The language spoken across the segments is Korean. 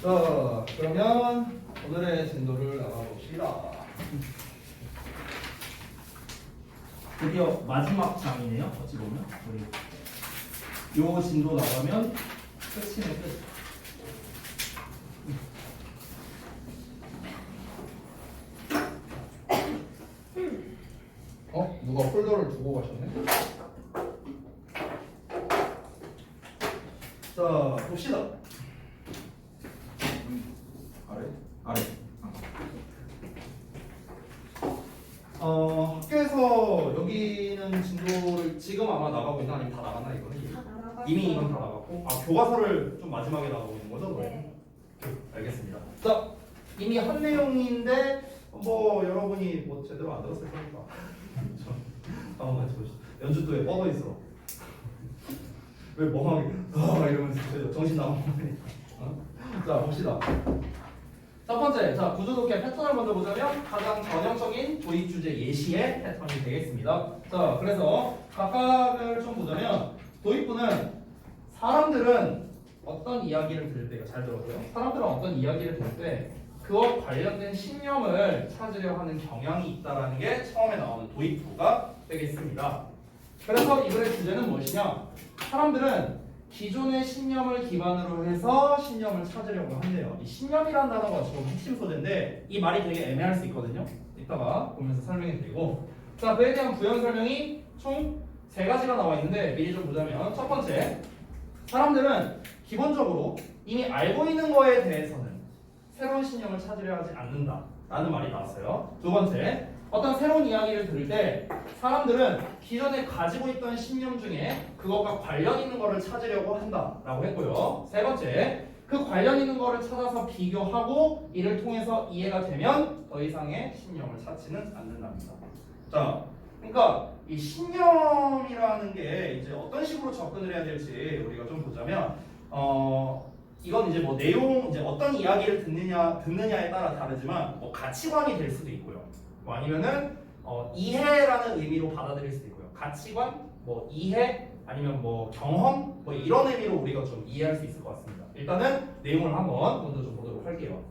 자, 그러면 오늘의 진도를 나가봅시다. 드디어 마지막 장이네요. 어찌 보면 우리 요 진도 나가면 끝이네 끝. 누가 폴더를 두고 가셨네? 자, 봅시다. 아래. 학교에서 여기는 진도를 지금 아마 나가고 있나 아니면 다 나갔나 이거는? 다 나갔어요. 이미 이건 다 나갔고, 교과서를 좀 마지막에 나가고 있는 거죠, 너희? 네. 알겠습니다. 자, 이미 한 내용인데 뭐 여러분이 뭐 제대로 안 들었을 거니까. 한번 같이 보시죠. 연주도에 뻗어 있어. 왜 멍하게 이러면서 정신 나간 거니까. 자, 봅시다. 첫 번째, 자 구조독해 패턴을 먼저 보자면 가장 전형적인 도입 주제 예시의 패턴이 되겠습니다. 자, 그래서 각각을 좀 보자면 도입부는 사람들은 어떤 이야기를 들을 때, 잘 들어보세요. 사람들은 어떤 이야기를 들을 때 그와 관련된 신념을 찾으려 하는 경향이 있다라는 게 처음에 나오는 도입부가 되겠습니다. 그래서 이 글의 주제는 무엇이냐? 사람들은 기존의 신념을 기반으로 해서 신념을 찾으려고 한대요. 이 신념이라는 단어가 좀 핵심 소재인데 이 말이 되게 애매할 수 있거든요. 이따가 보면서 설명해 드리고, 자, 그에 대한 부연 설명이 총 3가지가 나와 있는데 미리 좀 보자면, 첫 번째, 사람들은 기본적으로 이미 알고 있는 거에 대해서는 새로운 신념을 찾으려 하지 않는다라는 말이 나왔어요. 두 번째, 어떤 새로운 이야기를 들을 때 사람들은 기존에 가지고 있던 신념 중에 그것과 관련 있는 거를 찾으려고 한다라고 했고요. 세 번째, 그 관련 있는 거를 찾아서 비교하고 이를 통해서 이해가 되면 더 이상의 신념을 찾지는 않는답니다. 자, 그러니까 이 신념이라는 게 이제 어떤 식으로 접근을 해야 될지 우리가 좀 보자면, 이건 이제 뭐 내용, 이제 어떤 이야기를 듣느냐에 따라 다르지만 뭐 가치관이 될 수도 있고요. 뭐 아니면은 이해라는 의미로 받아들일 수도 있고요. 가치관, 뭐 이해, 아니면 뭐 경험, 뭐 이런 의미로 우리가 좀 이해할 수 있을 것 같습니다. 일단은 내용을 한번 먼저 좀 보도록 할게요.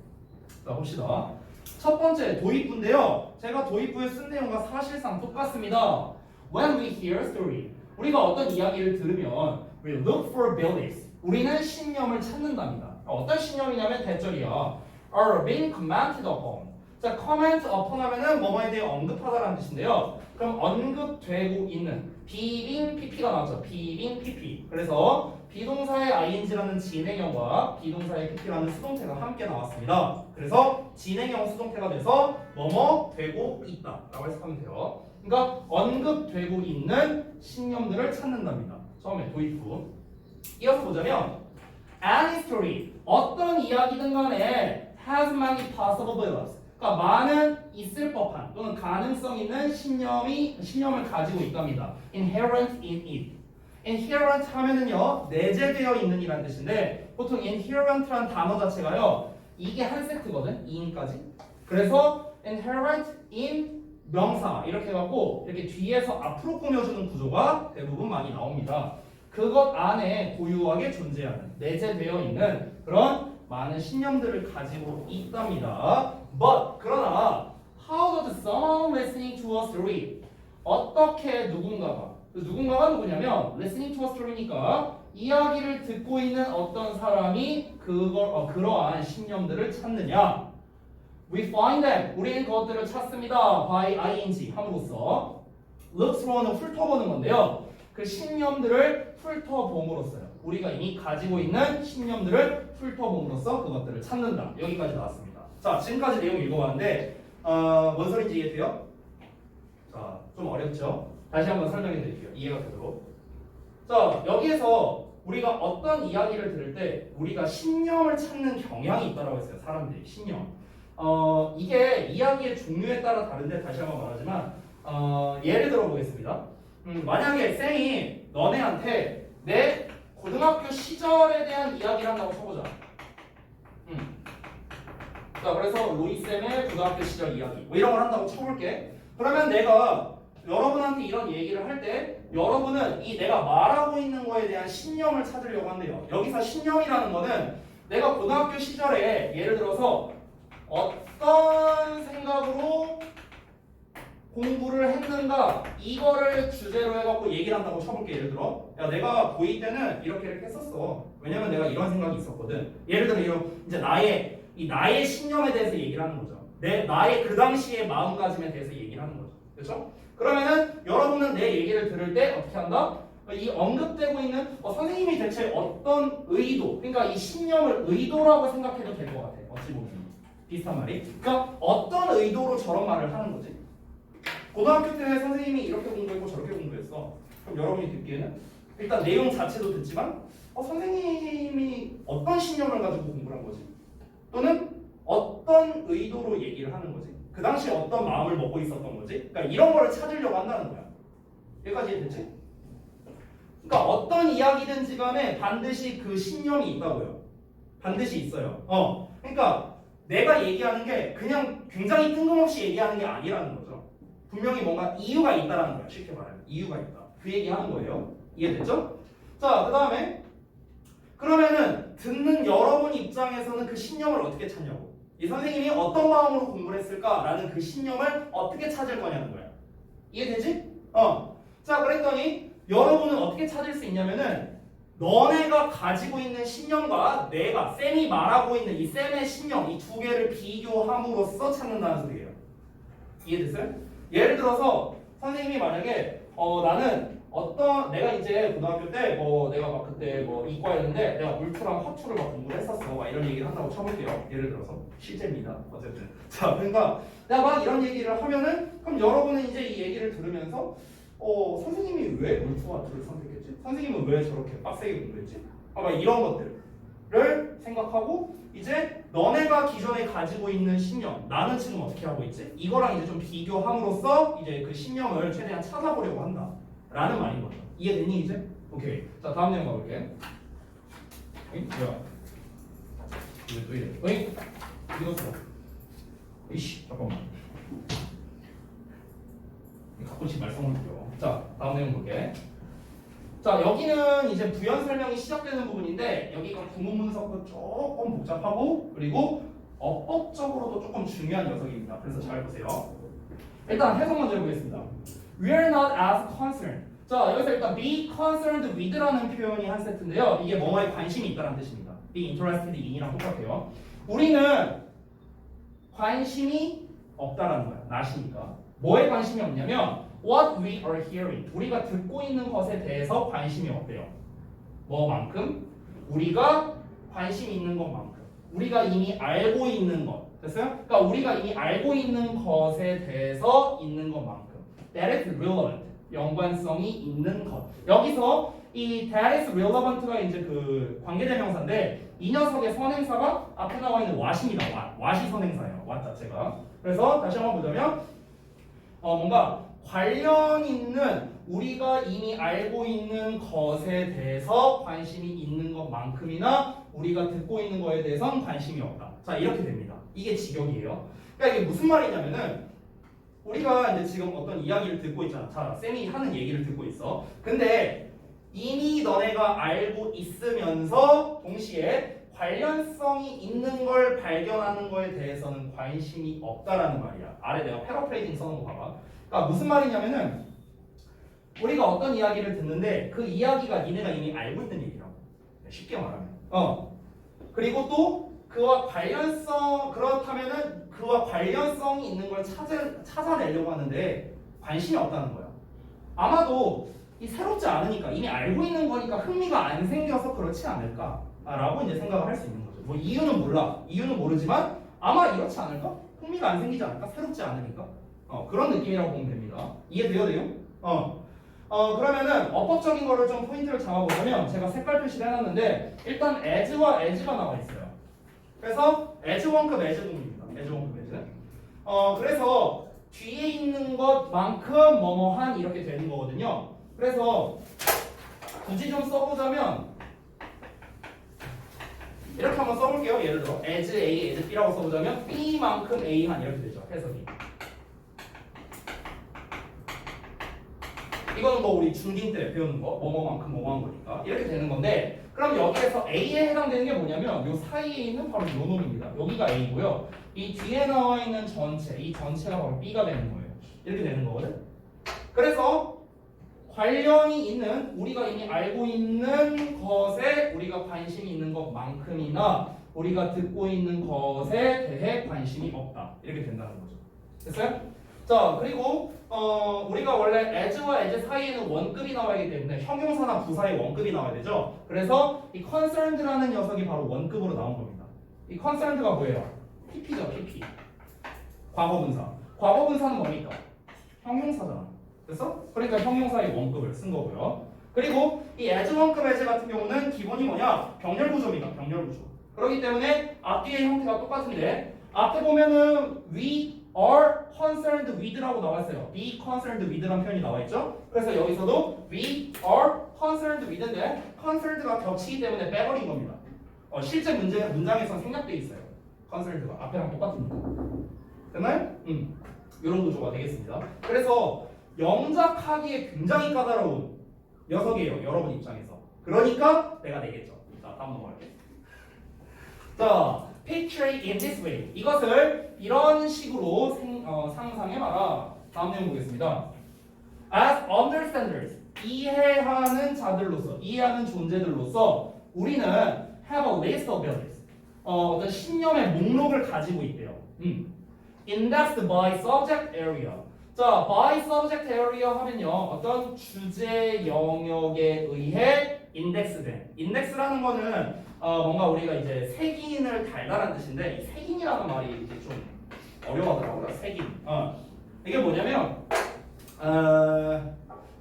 자, 봅시다. 첫 번째 도입부인데요. 제가 도입부에 쓴 내용과 사실상 똑같습니다. When we hear a story, 우리가 어떤 이야기를 들으면 we look for beliefs. 우리는 신념을 찾는답니다. 어떤 신념이냐면 대절이야. are being commented upon. 자, comment upon 하면은 뭐뭐에 대해 언급하다라는 뜻인데요. 그럼 언급되고 있는 being pp가 나왔죠. being pp. 그래서 비동사의 ing라는 진행형과 비동사의 pp라는 수동태가 함께 나왔습니다. 그래서 진행형 수동태가 돼서 뭐뭐 되고 있다라고 해석하면 돼요. 그러니까 언급되고 있는 신념들을 찾는답니다. 처음에 도입부. 이어서 보자면 any story, 어떤 이야기든 간에 has many possible beliefs. 그러니까 많은 있을 법한 또는 가능성 있는 신념을 가지고 있답니다. inherent in it. inherent 하면은요, 내재되어 있는 이라는 뜻인데 보통 inherent라는 단어 자체가요, 이게 한 세트거든, in까지. 그래서 inherent in 명사 이렇게 해갖고 이렇게 뒤에서 앞으로 꾸며주는 구조가 대부분 많이 나옵니다. 그것 안에 고유하게 존재하는, 내재되어 있는 그런 많은 신념들을 가지고 있답니다. But 그러나 how does someone listening to a story, 어떻게 누군가가 누구냐면 listening to a story니까 이야기를 듣고 있는 어떤 사람이 그러한 신념들을 찾느냐? We find them, 우리는 그것들을 찾습니다. by ing 함으로써 looks로는 훑어보는 건데요. 그 신념들을 훑어봄으로써요. 우리가 이미 가지고 있는 신념들을 훑어봄으로써 그것들을 찾는다. 여기까지 나왔습니다. 자, 지금까지 내용 읽어봤는데 뭔 소리인지 이해돼요? 자, 좀 어렵죠? 다시 한번 설명해 드릴게요. 이해가 되도록. 자, 여기에서 우리가 어떤 이야기를 들을 때 우리가 신념을 찾는 경향이 있다고 했어요. 사람들이 신념. 이게 이야기의 종류에 따라 다른데 다시 한번 말하지만 예를 들어 보겠습니다. 만약에 쌤이 너네한테 내 고등학교 시절에 대한 이야기를 한다고 쳐보자. 자, 그래서 로이쌤의 고등학교 시절 이야기 뭐 이런 걸 한다고 쳐볼게. 그러면 내가 여러분한테 이런 얘기를 할 때 여러분은 이 내가 말하고 있는 거에 대한 신념을 찾으려고 한대요. 여기서 신념이라는 거는 내가 고등학교 시절에 예를 들어서 어떤 생각으로 공부를 했는가 이거를 주제로 해갖고 얘기를 한다고 쳐볼게. 예를 들어 야 내가 고2 때는 이렇게 했었어. 왜냐면 내가 이런 생각이 있었거든. 예를 들어 이런 이제 나의 신념에 대해서 얘기를 하는 거죠. 나의 그 당시의 마음가짐에 대해서 얘기를 하는 거죠. 그렇죠? 그러면은 여러분은 내 얘기를 들을 때 어떻게 한다? 이 언급되고 있는 선생님이 대체 어떤 의도, 그러니까 이 신념을 의도라고 생각해도 될 것 같아. 어찌 보면 비슷한 말이. 그러니까 어떤 의도로 저런 말을 하는 거지? 고등학교 때 선생님이 이렇게 공부했고 저렇게 공부했어. 그럼 여러분이 듣기에는 일단 내용 자체도 듣지만 선생님이 어떤 신념을 가지고 공부를 한 거지? 또는 어떤 의도로 얘기를 하는 거지? 그 당시에 어떤 마음을 먹고 있었던 거지? 그러니까 이런 거를 찾으려고 한다는 거야. 여기까지 이해됐지? 그러니까 어떤 이야기든지 간에 반드시 그 신념이 있다고요. 반드시 있어요. 그러니까 내가 얘기하는 게 그냥 굉장히 뜬금없이 얘기하는 게 아니라는 거죠. 분명히 뭔가 이유가 있다라는 거야. 쉽게 말하면 이유가 있다. 그 얘기 하는 거예요. 이해됐죠? 자, 그 다음에 그러면은 듣는 여러분 입장에서는 그 신념을 어떻게 찾냐고. 이 선생님이 어떤 마음으로 공부를 했을까라는 그 신념을 어떻게 찾을 거냐는 거야. 이해되지? 자, 그랬더니 여러분은 어떻게 찾을 수 있냐면은 너네가 가지고 있는 신념과 내가 쌤이 말하고 있는 이 쌤의 신념 이 두 개를 비교함으로써 찾는다는 소리예요. 이해됐어요? 예를 들어서 선생님이 만약에 나는 내가 이제 고등학교 때 내가 막 그때 이과였는데 내가 물투랑 화투를 막 공부를 했었어 막 이런 얘기를 한다고 쳐볼게요. 예를 들어서 실제입니다. 어쨌든 자 그러니까 내가 막 이런 얘기를 하면은 그럼 여러분은 이제 이 얘기를 들으면서 선생님이 왜 물투와 화투를 선택했지? 선생님은 왜 저렇게 빡세게 공부했지? 막 이런 것들을 생각하고 이제 너네가 기존에 가지고 있는 신념 나는 지금 어떻게 하고 있지? 이거랑 이제 좀 비교함으로써 이제 그 신념을 최대한 찾아보려고 한다 라는 말인 거죠. 이해됐니 이제? 오케이. 자 다음 내용 가볼게. 뭐야? 이게 또 이래. 어이? 읽었어. 이씨 잠깐만. 가끔씩 말썽을 부려. 자 다음 내용 볼게. 자 여기는 이제 부연 설명이 시작되는 부분인데 여기가 구문 분석도 조금 복잡하고 그리고 어법적으로도 조금 중요한 녀석입니다. 그래서 잘 보세요. 일단 해석 먼저 해보겠습니다. We are not as concerned. 자 여기서 일단 be concerned with라는 표현이 한 세트인데요. 이게 뭐뭐에 관심이 있다는 뜻입니다. be interested in이랑 똑같아요. 우리는 관심이 없다라는 거야. not이니까. 뭐에 관심이 없냐면 what we are hearing. 우리가 듣고 있는 것에 대해서 관심이 없대요. 뭐만큼? 우리가 관심 있는 것만큼. 우리가 이미 알고 있는 것. 됐어요? 그러니까 우리가 이미 알고 있는 것에 대해서 있는 것만큼. That is relevant. 연관성이 있는 것. 여기서 이 that is relevant가 이제 그 관계대명사인데 이 녀석의 선행사가 앞에 나와 있는 what입니다. what이 선행사예요. what 자체가. 그래서 다시 한번 보자면 뭔가 관련 있는 우리가 이미 알고 있는 것에 대해서 관심이 있는 것만큼이나 우리가 듣고 있는 거에 대해서는 관심이 없다. 자 이렇게 됩니다. 이게 직역이에요. 그러니까 이게 무슨 말이냐면은 우리가 이제 지금 어떤 이야기를 듣고 있잖아. 자 쌤이 하는 얘기를 듣고 있어. 근데 이미 너네가 알고 있으면서 동시에 관련성이 있는 걸 발견하는 거에 대해서는 관심이 없다라는 말이야. 아래 내가 패러프레이징 써놓은 거 봐봐. 그러니까 무슨 말이냐면은 우리가 어떤 이야기를 듣는데 그 이야기가 니네가 이미 알고 있는 얘기라고. 쉽게 말하면. 그리고 또 그와 그렇다면은 그와 관련성이 있는 걸 찾아내려고 하는데 관심이 없다는 거야. 아마도 이 새롭지 않으니까 이미 알고 있는 거니까 흥미가 안 생겨서 그렇지 않을까라고 이제 생각을 할 수 있는 거죠. 뭐 이유는 몰라. 이유는 모르지만 아마 이렇지 않을까? 흥미가 안 생기지 않을까? 새롭지 않으니까. 그런 느낌이라고 보면 됩니다. 이해돼요? 그러면은 어법적인 거를 좀 포인트를 잡아보자면 제가 색깔 표시를 해놨는데 일단 as와 as가 나와 있어요. 그래서 as 1급 as 2입니다. as 1급 as. 그래서 뒤에 있는 것만큼 뭐뭐한 이렇게 되는 거거든요. 그래서 굳이 좀 써보자면 이렇게 한번 써볼게요. 예를 들어 as A, as B라고 써보자면 B만큼 A한 이렇게 되죠. 해석이. 이거는 뭐 우리 중딩 때 배우는 거 뭐뭐만큼 뭐뭐한 거니까 이렇게 되는 건데 그럼 여기에서 A에 해당되는 게 뭐냐면 요 사이에 있는 바로 요 놈입니다. 여기가 A고요. 이 뒤에 나와 있는 전체 이 전체가 바로 B가 되는 거예요. 이렇게 되는 거거든. 그래서 관련이 있는 우리가 이미 알고 있는 것에 우리가 관심이 있는 것만큼이나 우리가 듣고 있는 것에 대해 관심이 없다. 이렇게 된다는 거죠. 됐어요? 자, 그리고 우리가 원래 as와 as 사이에는 원급이 나와야 하기 때문에 형용사나 부사의 원급이 나와야 되죠. 그래서 이 concerned라는 녀석이 바로 원급으로 나온 겁니다. 이 concerned가 뭐예요? PP죠, PP. 과거분사. 과거분사는 뭡니까? 형용사잖아. 됐어? 그러니까 형용사의 원급을 쓴 거고요. 그리고 이 as 원급 as 같은 경우는 기본이 뭐냐? 병렬구조입니다. 병렬구조. 그렇기 때문에 앞뒤의 형태가 똑같은데 앞에 보면은 we are concerned with라고 나왔어요. be concerned with라는 표현이 나와 있죠. 그래서 여기서도 we are concerned with인데 concerned가 겹치기 때문에 빼버린 겁니다. 실제 문장에서 생략돼 있어요. concerned가 앞에랑 똑같습니다. 됐나요? 이런 구조가 되겠습니다. 그래서 영작하기에 굉장히 까다로운 녀석이에요. 여러분 입장에서. 그러니까 내가 내겠죠. 자, 다음 넘어갈게요. 자, picture it in this way. 이것을 이런 식으로 상상해봐라. 다음 내용 보겠습니다. As understanders, 이해하는 자들로서, 이해하는 존재들로서 우리는 have a list of values. 어떤 신념의 목록을 가지고 있대요. Indexed by subject area. 자, by subject area 하면요, 어떤 주제 영역에 의해 인덱스된. 인덱스라는 거는 뭔가 우리가 이제 색인을 달다라는 뜻인데 이 색인이라는 말이 이제 좀 어려워하더라고요. 색인. 이게 뭐냐면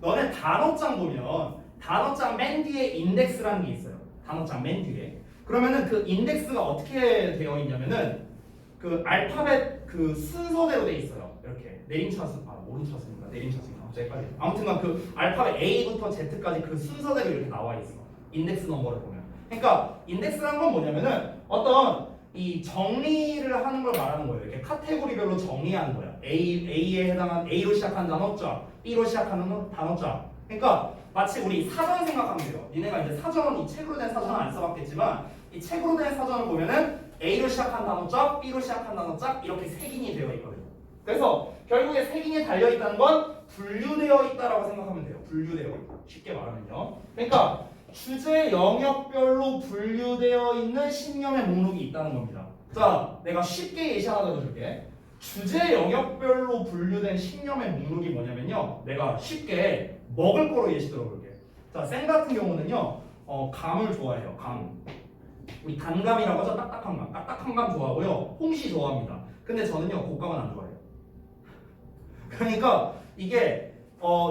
너네 단어장 보면 단어장 맨 뒤에 인덱스라는 게 있어요. 단어장 맨 뒤에. 그러면은 그 인덱스가 어떻게 되어 있냐면은 그 알파벳 그 순서대로 돼 있어요. 이렇게 내림차순 오른차순인가 내림차순인가 갑자기 헷갈려. 아무튼간 그 알파벳 A부터 Z까지 그 순서대로 이렇게 나와 있어. 인덱스 넘버를 보면. 그러니까 인덱스라는 건 뭐냐면은 어떤 이 정리를 하는 걸 말하는 거예요. 이렇게 카테고리별로 정리하는 거야. A에 해당한 A로 시작하는 단어짝, B로 시작하는 단어짝. 그러니까 마치 우리 사전 생각하면 돼요. 니네가 이제 사전 이 책으로 된 사전은 안 써봤겠지만 이 책으로 된 사전을 보면은 A로 시작한 단어짝, B로 시작한 단어짝 이렇게 색인이 되어 있거든요. 그래서 결국에 색인이 달려 있다는 건 분류되어 있다라고 생각하면 돼요. 분류되어 있다. 쉽게 말하면요. 그러니까 주제 영역별로 분류되어 있는 신념의 목록이 있다는 겁니다. 자, 내가 쉽게 예시 하나 들어줄게. 주제 영역별로 분류된 신념의 목록이 뭐냐면요. 내가 쉽게 먹을 거로 예시 들어볼게. 자, 쌤 같은 경우는요. 감을 좋아해요. 감. 우리 단감이라고 하죠. 딱딱한 감. 딱딱한 감 좋아하고요. 홍시 좋아합니다. 근데 저는요. 곶감은 안 좋아해요. 그러니까 이게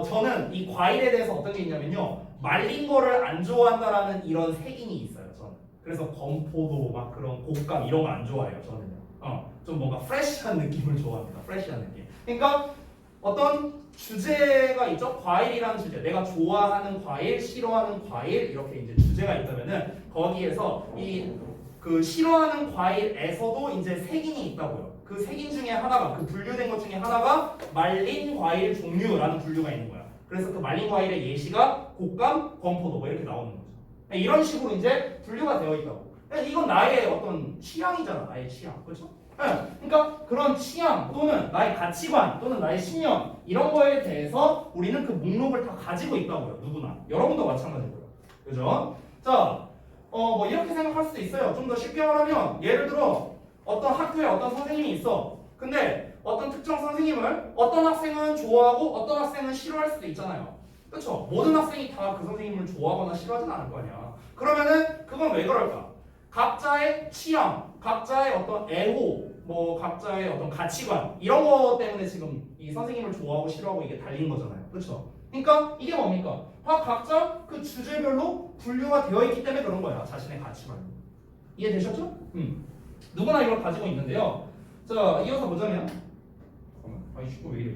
저는 이 과일에 대해서 어떤 게 있냐면요. 말린 거를 안 좋아한다라는 이런 색인이 있어요. 저는. 그래서 건포도 막 그런 곶감 이런 거 안 좋아해요. 저는요. 좀 뭔가 프레시한 느낌을 좋아합니다. 프레시한 느낌. 그러니까 어떤 주제가 있죠. 과일이라는 주제. 내가 좋아하는 과일, 싫어하는 과일 이렇게 이제 주제가 있다면은 거기에서 이 그 싫어하는 과일에서도 이제 색인이 있다고요. 그 색인 중에 하나가 그 분류된 것 중에 하나가 말린 과일 종류라는 분류가 있는 거야. 그래서 그 말린 과일의 예시가 곶감, 건포도 뭐 이렇게 나오는 거죠. 이런 식으로 이제 분류가 되어 있다고. 이건 나의 어떤 취향이잖아. 나의 취향. 그렇죠? 그러니까 그런 취향 또는 나의 가치관 또는 나의 신념 이런 거에 대해서 우리는 그 목록을 다 가지고 있다고요. 누구나. 여러분도 마찬가지고요. 그죠? 자, 뭐 이렇게 생각할 수도 있어요. 좀 더 쉽게 말하면 예를 들어 어떤 학교에 어떤 선생님이 있어. 근데 어떤 특정 선생님을 어떤 학생은 좋아하고 어떤 학생은 싫어할 수도 있잖아요. 그렇죠? 모든 학생이 다 그 선생님을 좋아하거나 싫어하진 않을 거 아니야. 그러면은 그건 왜 그럴까? 각자의 취향, 각자의 어떤 애호, 뭐 각자의 어떤 가치관 이런 거 때문에 지금 이 선생님을 좋아하고 싫어하고 이게 달린 거잖아요. 그렇죠? 그러니까 이게 뭡니까? 각자 그 주제별로 분류가 되어 있기 때문에 그런 거야. 자신의 가치관. 이해되셨죠? 누구나 이걸 가지고 있는데요. 자, 이어서 보자면 아이 이거 왜 이래?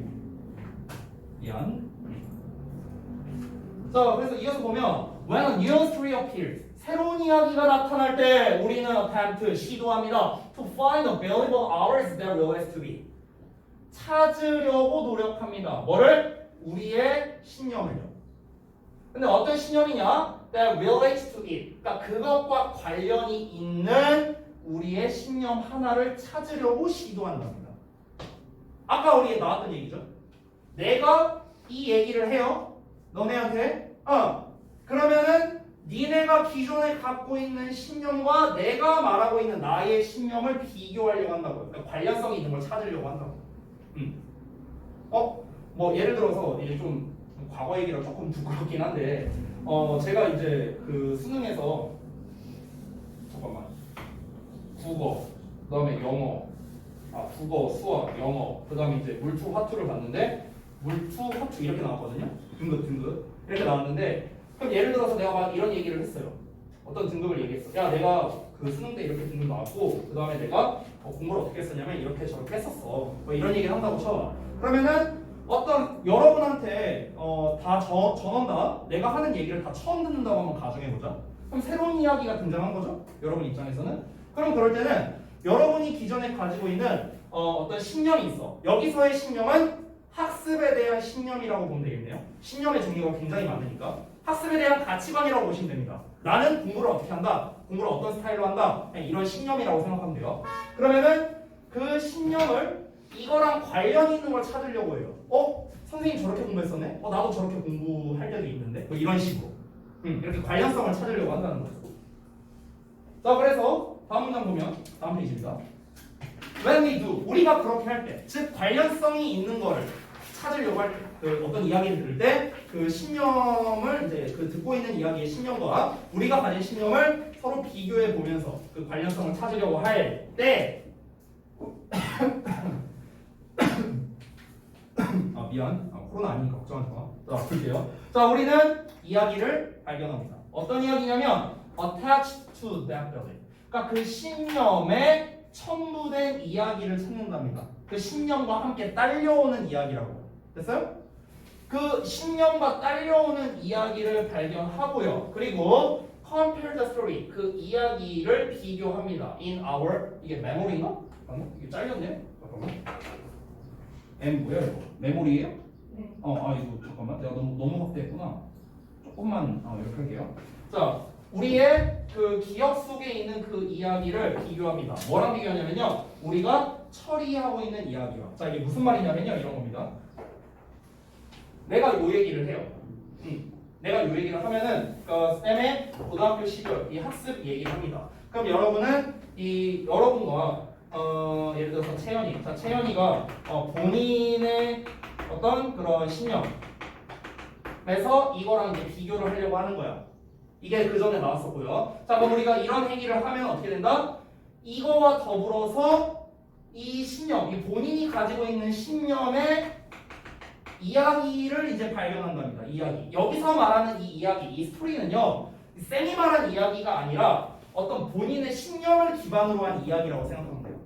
미안. 자, 그래서 이어서 보면 when a new story appears 새로운 이야기가 나타날 때 우리는 attempt 시도합니다 to find a valuable hours that relates to it 찾으려고 노력합니다. 뭐를? 우리의 신념을요. 근데 어떤 신념이냐? That relates to it. 그러니까 그것과 관련이 있는 우리의 신념 하나를 찾으려고 시도한답니다. 아까 우리 나왔던 얘기죠. 내가 이 얘기를 해요. 너네한테. 그러면은 니네가 기존에 갖고 있는 신념과 내가 말하고 있는 나의 신념을 비교하려고 한다고요. 그러니까 관련성이 있는 걸 찾으려고 한다고. 뭐 예를 들어서 이제 좀 과거 얘기라 조금 부끄럽긴 한데, 제가 이제 그 수능에서 잠깐만 국어, 그다음에 영어, 국어, 수학, 영어, 그다음에 이제 물투, 화투를 봤는데 물투, 화투 이렇게 나왔거든요. 등급 이렇게 나왔는데. 그럼 예를 들어서 내가 막 이런 얘기를 했어요. 어떤 등급을 얘기했어. 야, 내가 그 수능 때 이렇게 등급 나왔고, 그 다음에 내가 공부를 어떻게 했었냐면 이렇게 저렇게 했었어. 뭐 이런 얘기를 한다고 쳐. 그러면은 어떤 여러분한테 다 전원 다 내가 하는 얘기를 다 처음 듣는다고 한번 가정해보자. 그럼 새로운 이야기가 등장한 거죠. 여러분 입장에서는. 그럼 그럴 때는 여러분이 기존에 가지고 있는 어떤 신념이 있어. 여기서의 신념은 학습에 대한 신념이라고 보면 되겠네요. 신념의 종류가 굉장히 많으니까. 학습에 대한 가치관이라고 보시면 됩니다. 나는 공부를 어떻게 한다? 공부를 어떤 스타일로 한다? 그냥 이런 신념이라고 생각하면 돼요. 그러면은 그 신념을 이거랑 관련이 있는 걸 찾으려고 해요. 선생님 저렇게 공부했었네? 나도 저렇게 공부할 때도 있는데? 뭐 이런 식으로. 이렇게 관련성을 찾으려고 한다는 거죠. 자, 그래서 다음 문장 보면 다음 페이지입니다. When we do, 우리가 그렇게 할 때, 즉 관련성이 있는 거를 찾으려고 할 때, 어떤 이야기를 들을 때 그 신념을 이제 그 듣고 있는 이야기의 신념과 우리가 가진 신념을 서로 비교해 보면서 그 관련성을 찾으려고 할 때 미안. 코로나 아니니까 걱정하지 마. 자, 볼게요. 자, 우리는 이야기를 발견합니다. 어떤 이야기냐면 attached to that belief. 그러니까 그 신념에 첨부된 이야기를 찾는답니다. 그 신념과 함께 딸려오는 이야기라고. 됐어요? 그 신념과 딸려오는 이야기를 발견하고요. 그리고 compare the story. 그 이야기를 비교합니다. In our 이게 메모리인가? 이게 잘렸네. 잠깐만. 뭐야 이거? 메모리예요? 네. 이거 잠깐만. 내가 너무 확대했구나. 조금만 이렇게 할게요. 자, 우리의 그 기억 속에 있는 그 이야기를 비교합니다. 뭐랑 비교하냐면요. 우리가 처리하고 있는 이야기와. 자, 이게 무슨 말이냐면요. 이런 겁니다. 내가 요 얘기를 해요. 내가 요 얘기를 하면은 쌤의 고등학교 시절 이 학습 얘기를 합니다. 그럼 여러분은 여러분과 예를 들어서 채연이. 자, 채연이가 본인의 어떤 그런 신념에서 이거랑 이제 비교를 하려고 하는 거야. 이게 그 전에 나왔었고요. 자, 그럼 우리가 이런 행위를 하면 어떻게 된다? 이거와 더불어서 이 신념, 이 본인이 가지고 있는 신념의 이야기를 이제 발견한답니다. 이야기. 여기서 말하는 이 이야기, 이 스토리는요, 쌤이 말한 이야기가 아니라 어떤 본인의 신념을 기반으로 한 이야기라고 생각하면 돼요.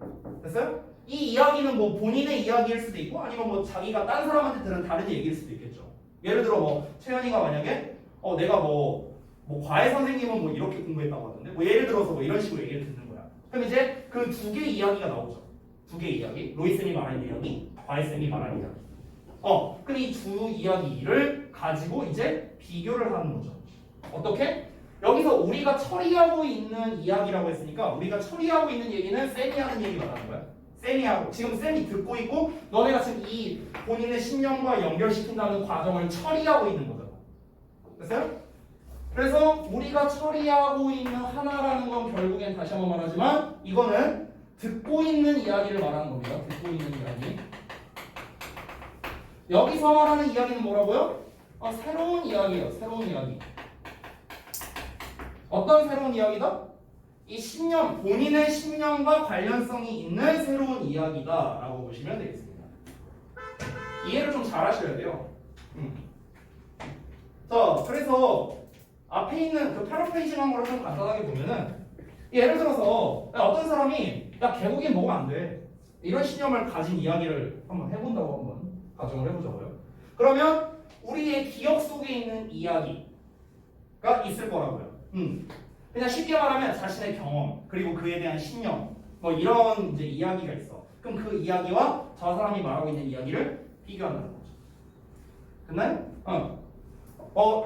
됐어요? 이 이야기는 뭐 본인의 이야기일 수도 있고 아니면 뭐 자기가 딴 사람한테 들은 다른 얘기일 수도 있겠죠. 예를 들어 뭐 채연이가 만약에 내가 뭐 과외 선생님은 뭐 이렇게 공부했다고 하던데 뭐 예를 들어서 뭐 이런 식으로 얘기를 듣는 거야. 그럼 이제 그 두 개의 이야기가 나오죠. 두 개의 이야기. 로이 쌤이 말한 이야기, 과외 쌤이 말한 이야기. 그럼 이 두 이야기를 가지고 이제 비교를 하는 거죠. 어떻게? 여기서 우리가 처리하고 있는 이야기라고 했으니까 우리가 처리하고 있는 얘기는 쌤이 하는 얘기 말하는 거야. 쌤이 하고 지금 쌤이 듣고 있고 너네가 지금 이 본인의 신념과 연결시킨다는 과정을 처리하고 있는 거잖아. 됐어요? 그래서 우리가 처리하고 있는 하나라는 건 결국엔 다시 한번 말하지만 이거는 듣고 있는 이야기를 말하는 겁니다. 듣고 있는 이야기. 여기서 말하는 이야기는 뭐라고요? 새로운 이야기예요. 새로운 이야기. 어떤 새로운 이야기다? 이 신념, 본인의 신념과 관련성이 있는 새로운 이야기다라고 보시면 되겠습니다. 이해를 좀 잘 하셔야 돼요. 자, 그래서 앞에 있는 그 패러프레이징한 거를 좀 간단하게 보면은 예를 들어서 어떤 사람이 야 개고기는 먹으면 안 돼. 이런 신념을 가진 이야기를 한번 해본다고 한번 가정을 해보자고요. 그러면 우리의 기억 속에 있는 이야기가 있을 거라고요. 그냥 쉽게 말하면 자신의 경험 그리고 그에 대한 신념 뭐 이런 이제 이야기가 있어. 그럼 그 이야기와 저 사람이 말하고 있는 이야기를 비교한다는 거죠. 됐나요?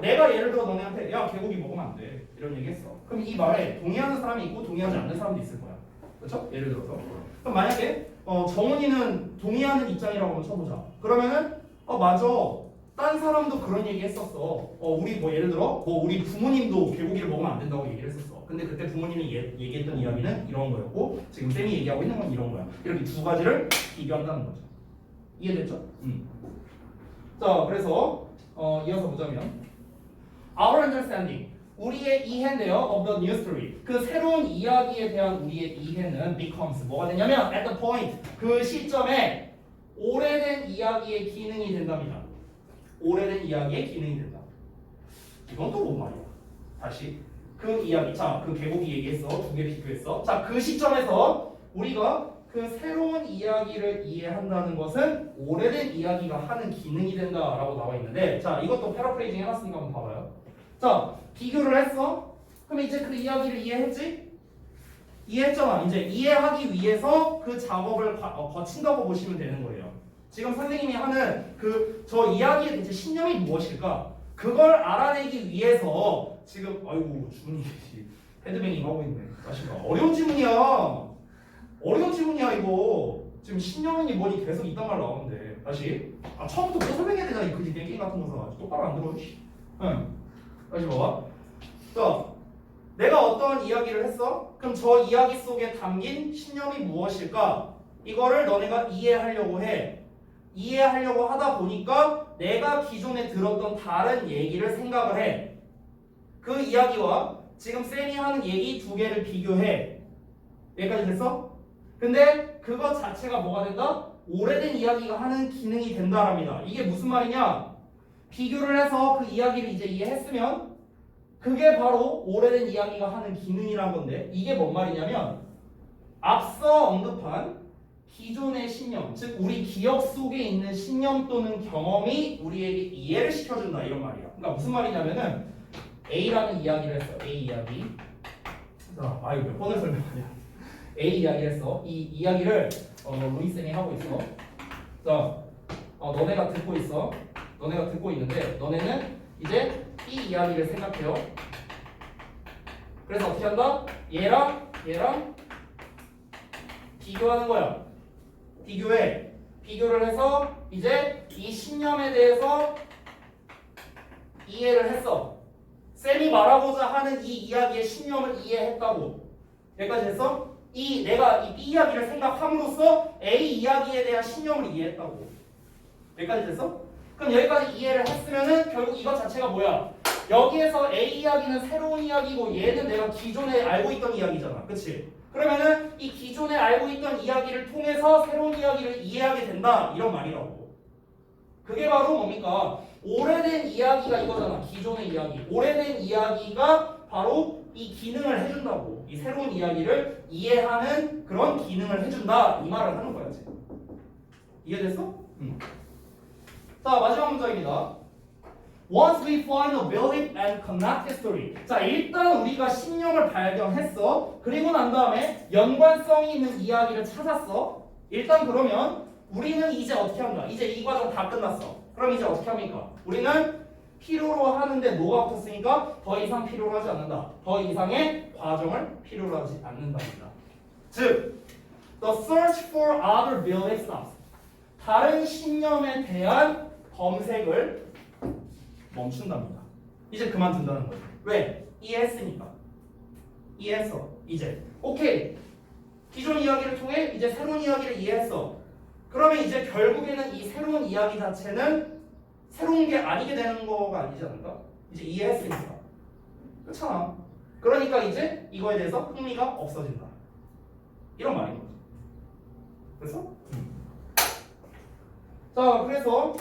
내가 예를 들어 너네한테 야 개고기 먹으면 안 돼 이런 얘기 했어. 그럼 이 말에 동의하는 사람이 있고 동의하지 않는 사람도 있을 거야. 그렇죠? 예를 들어서 그럼 만약에 정훈이는 동의하는 입장이라고 한번 쳐보자. 그러면은 맞아. 딴 사람도 그런 얘기 했었어. 우리 뭐 예를 들어 우리 부모님도 개고기를 먹으면 안 된다고 얘기를 했었어. 근데 그때 부모님이 얘기했던 이야기는 이런 거였고 지금 쌤이 얘기하고 있는 건 이런 거야. 이렇게 두 가지를 비교한다는 거죠. 이해됐죠? 자, 그래서 이어서 보자면 our understanding 우리의 이해인데요 of the new story 그 새로운 이야기에 대한 우리의 이해는 becomes 뭐가 되냐면 at the point 그 시점에 오래된 이야기의 기능이 된답니다. 오래된 이야기의 기능이 된다. 이건 또 뭔 말이야? 다시 그 이야기 그 개고기 얘기했어. 두 개 비교했어. 자, 그 시점에서 우리가 그 새로운 이야기를 이해한다는 것은 오래된 이야기가 하는 기능이 된다라고 나와 있는데 자, 이것도 패러프레이징 해놨으니까 한번 봐봐요. 자, 비교를 했어. 그럼 이제 그 이야기를 이해했지? 이해했잖아. 이제 이해하기 위해서 그 작업을 거친다고 보시면 되는 거예요. 지금 선생님이 하는 저 이야기의 대체 신념이 무엇일까? 그걸 알아내기 위해서 지금 아이고 주문이 헤드뱅잉 하고 있네. 자식아 어려운 지문이야. 어려운 지문이야 이거. 지금 신념이 뭐니 계속 이딴 말 나오는데 다시 처음부터 또 설명해야 되잖아. 이 그지 게임 같은 거서 똑바로 안 들어. 응. 다시 봐봐. 자, 내가 어떤 이야기를 했어? 그럼 저 이야기 속에 담긴 신념이 무엇일까? 이거를 너네가 이해하려고 해. 이해하려고 하다 보니까 내가 기존에 들었던 다른 얘기를 생각을 해. 그 이야기와 지금 쌤이 하는 얘기 두 개를 비교해. 여기까지 됐어? 근데 그것 자체가 뭐가 된다? 오래된 이야기가 하는 기능이 된다랍니다. 이게 무슨 말이냐? 비교를 해서 그 이야기를 이제 이해했으면 그게 바로 오래된 이야기가 하는 기능이란 건데 이게 뭔 말이냐면 앞서 언급한 기존의 신념, 즉 우리 기억 속에 있는 신념 또는 경험이 우리에게 이해를 시켜준다 이런 말이야. 그러니까 무슨 말이냐면은 A라는 이야기를 했어. A 이야기. 자, 이거 몇 번을 설명하냐? A 이야기를 했어. 이 이야기를 루이 쌤이 하고 있어. 자, 너네가 듣고 있어. 너네가 듣고 있는데 너네는 이제 B 이야기를 생각해요. 그래서 어떻게 한다? 얘랑 비교하는 거야. 비교해. 비교를 해서 이제 이 신념에 대해서 이해를 했어. 쌤이 말하고자 하는 이 이야기의 신념을 이해했다고. 여기까지 됐어? 내가 이 B 이야기를 생각함으로써 A 이야기에 대한 신념을 이해했다고. 여기까지 됐어? 그럼 여기까지 이해를 했으면은 결국 이것 자체가 뭐야? 여기에서 A 이야기는 새로운 이야기고 얘는 내가 기존에 알고 있던 이야기잖아. 그치? 그러면은 이 기존에 알고 있던 이야기를 통해서 새로운 이야기를 이해하게 된다 이런 말이라고. 그게 바로 뭡니까? 오래된 이야기가 이거잖아. 기존의 이야기. 오래된 이야기가 바로 이 기능을 해준다고. 이 새로운 이야기를 이해하는 그런 기능을 해준다 이 말을 하는 거야 지금. 이해됐어? 자, 마지막 문장입니다. Once we find a belief and connect history. 자, 일단 우리가 신념을 발견했어. 그리고 난 다음에 연관성이 있는 이야기를 찾았어. 일단 그러면 우리는 이제 어떻게 한다? 이제 이 과정 다 끝났어. 그럼 이제 어떻게 합니까? 우리는 필요로 하는데 뭐가 붙었으니까 더 이상 필요로 하지 않는다. 더 이상의 과정을 필요로 하지 않는답니다. 즉, the search for other belief stops. 다른 신념에 대한 검색을 멈춘답니다. 이제 그만둔다는 거죠. 왜? 이해했으니까. 이해했어. 이제. 오케이. 기존 이야기를 통해 이제 새로운 이야기를 이해했어. 그러면 이제 결국에는 이 새로운 이야기 자체는 새로운 게 아니게 되는 거가 아니지 않을까? 이제 이해했으니까. 그렇잖아. 그러니까 이제 이거에 대해서 흥미가 없어진다. 이런 말인 거죠. 그래서? 자, 그래서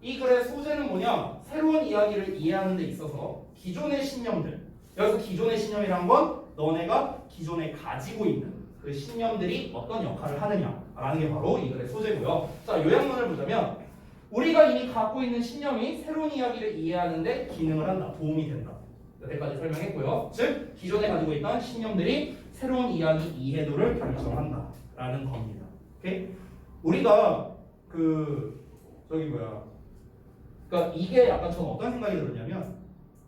이 글의 소재는 뭐냐? 새로운 이야기를 이해하는 데 있어서 기존의 신념들, 여기서 기존의 신념이란 건 너네가 기존에 가지고 있는 그 신념들이 어떤 역할을 하느냐라는 게 바로 이 글의 소재고요. 자, 요약문을 보자면 우리가 이미 갖고 있는 신념이 새로운 이야기를 이해하는 데 기능을 한다, 도움이 된다. 여기까지 설명했고요. 즉, 기존에 가지고 있던 신념들이 새로운 이야기 이해도를 결정한다라는 겁니다. 오케이? 우리가 그러니까 이게 약간 저는 어떤 생각이 들었냐면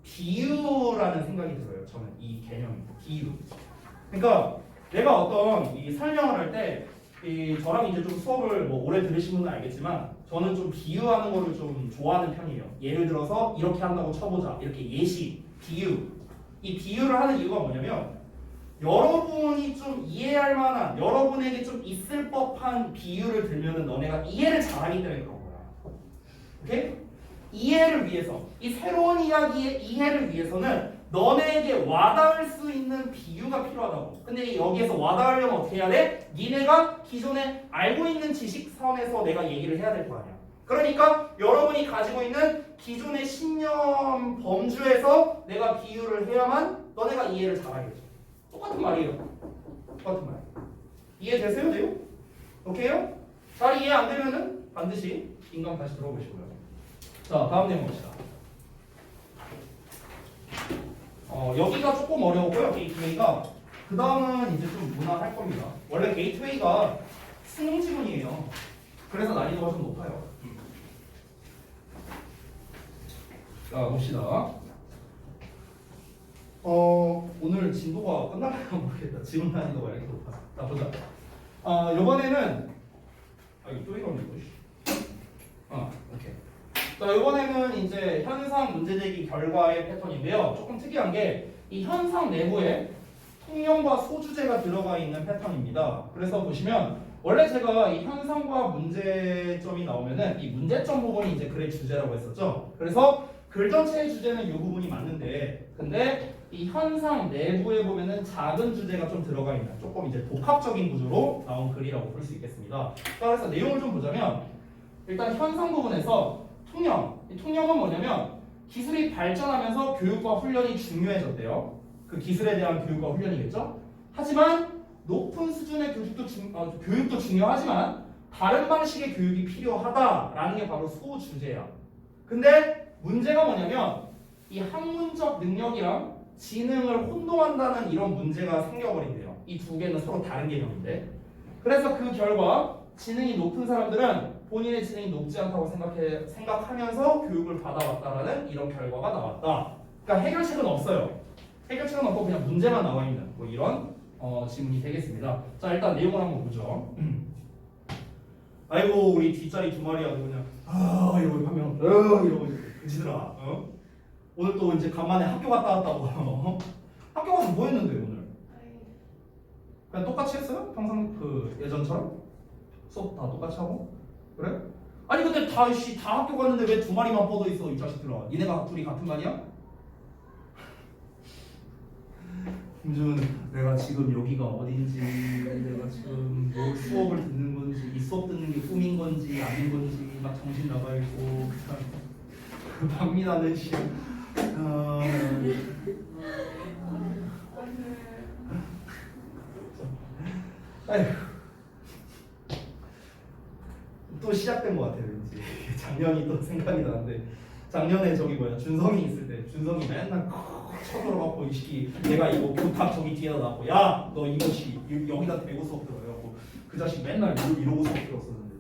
비유라는 생각이 들어요. 저는 이 개념이 비유. 그러니까 내가 어떤 이 설명을 할 때 이 저랑 이제 좀 수업을 뭐 오래 들으신 분은 알겠지만 저는 좀 비유하는 거를 좀 좋아하는 편이에요. 예를 들어서 이렇게 한다고 쳐보자. 이렇게 예시, 비유. 이 비유를 하는 이유가 뭐냐면 여러분이 좀 이해할 만한 여러분에게 좀 있을 법한 비유를 들면은 너네가 이해를 잘하기 때문에 그런 거야. 오케이? 이해를 위해서 이 새로운 이야기의 이해를 위해서는 너네에게 와닿을 수 있는 비유가 필요하다고. 근데 여기에서 와닿으려면 어떻게 해야 돼? 니네가 기존에 알고 있는 지식선에서 내가 얘기를 해야 될 거 아니야. 그러니까 여러분이 가지고 있는 기존의 신념 범주에서 내가 비유를 해야만 너네가 이해를 잘하겠죠. 똑같은 말이에요. 똑같은 말. 이해되세요? 돼요? 오케이요? 잘 이해 안 되면은 반드시 인강 다시 들어보시고요. 자, 다음 내용 봅시다. 여기가 조금 어려웠고요. 게이트웨이가. 그 다음은 이제 좀 무난할 겁니다. 원래 게이트웨이가 수능 지문이에요. 그래서 난이도가 좀 높아요. 자, 봅시다. 오늘 진도가 끝날까 모르겠다. 지문 난이도가 이렇게 높아. 자, 보자. 이번에는 이거 또 이러네 이거. 오케이. 자, 이번에는 이제 현상 문제제기 결과의 패턴인데요. 조금 특이한 게 이 현상 내부에 통념과 소주제가 들어가 있는 패턴입니다. 그래서 보시면 원래 제가 이 현상과 문제점이 나오면은 이 문제점 부분이 이제 글의 주제라고 했었죠. 그래서 글 전체의 주제는 이 부분이 맞는데, 근데 이 현상 내부에 보면은 작은 주제가 좀 들어가 있는 조금 이제 복합적인 구조로 나온 글이라고 볼 수 있겠습니다. 자, 그래서 내용을 좀 보자면 일단 현상 부분에서 통념, 이 통념은 뭐냐면 기술이 발전하면서 교육과 훈련이 중요해졌대요. 그 기술에 대한 교육과 훈련이겠죠. 하지만 높은 수준의 교육도 중요하지만 다른 방식의 교육이 필요하다라는 게 바로 소주제야. 근데 문제가 뭐냐면 이 학문적 능력이랑 지능을 혼동한다는 이런 문제가 생겨버린대요. 이 두 개는 서로 다른 개념인데. 그래서 그 결과 지능이 높은 사람들은 본인의 지능이 높지 않다고 생각하면서 교육을 받아왔다라는 이런 결과가 나왔다. 그러니까 해결책은 없어요. 해결책은 없고 그냥 문제만 나와 있는 뭐 이런 질문이 되겠습니다. 자, 일단 내용을 한번 보죠. 아이고 우리 뒷자리 두 마리 아주 그냥 이러고 하면 이러고 그지더라. 오늘 또 이제 간만에 학교 갔다 왔다고. 학교 가서 뭐 했는데 오늘? 그냥 똑같이 했어요? 평상 그 예전처럼? 수업 다 똑같이 하고? 그래? 아니 근데 다 학교 갔는데 왜 두 마리만 뻗어 있어 이 자식들아? 니네가 둘이 같은 반이야? 김준은 내가 지금 여기가 어딘지, 내가 지금 뭐 수업을 듣는 건지, 이 수업 듣는 게 꿈인 건지 아닌 건지 막 정신 나가 있고, 박민아는 씨, 아휴, 또 시작된 것 같아요. 왠지 작년이 또 생각이 나는데 작년에 저기 뭐야 준성이 있을 때 준성이 맨날 쳐들어갖고 이 시기 내가 이거 교탁 저기 뒤에다 놨고 야 너 이것이 여기다 대고 수업 들어요. 그 자식 맨날 이러고 수업 들었었는데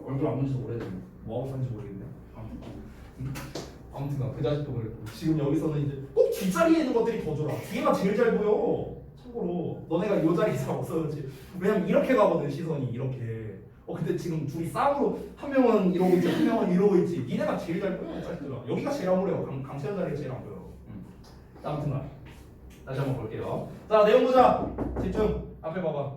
얼굴 안 본 지도 오래됐네. 뭐하고 사는지 모르겠네. 아무튼간 그 자식도 그랬고 지금 여기서는 이제 꼭 뒷자리에 있는 것들이 더 좋아. 뒤에가 제일 잘 보여. 참고로 너네가 이 자리에 잘 없어졌지. 왜냐면 이렇게 가거든 시선이 이렇게. 근데 지금 둘이 쌍으로 한 명은 이러고 있지 한 명은 이러고 있지. 니네가 제일 잘 보여. 자식들아. 여기가 제일 안 보여. 강채연 자리가 제일 안 보여. 아무튼간 다시 한번 볼게요. 자 내용 보자. 집중. 앞에 봐봐.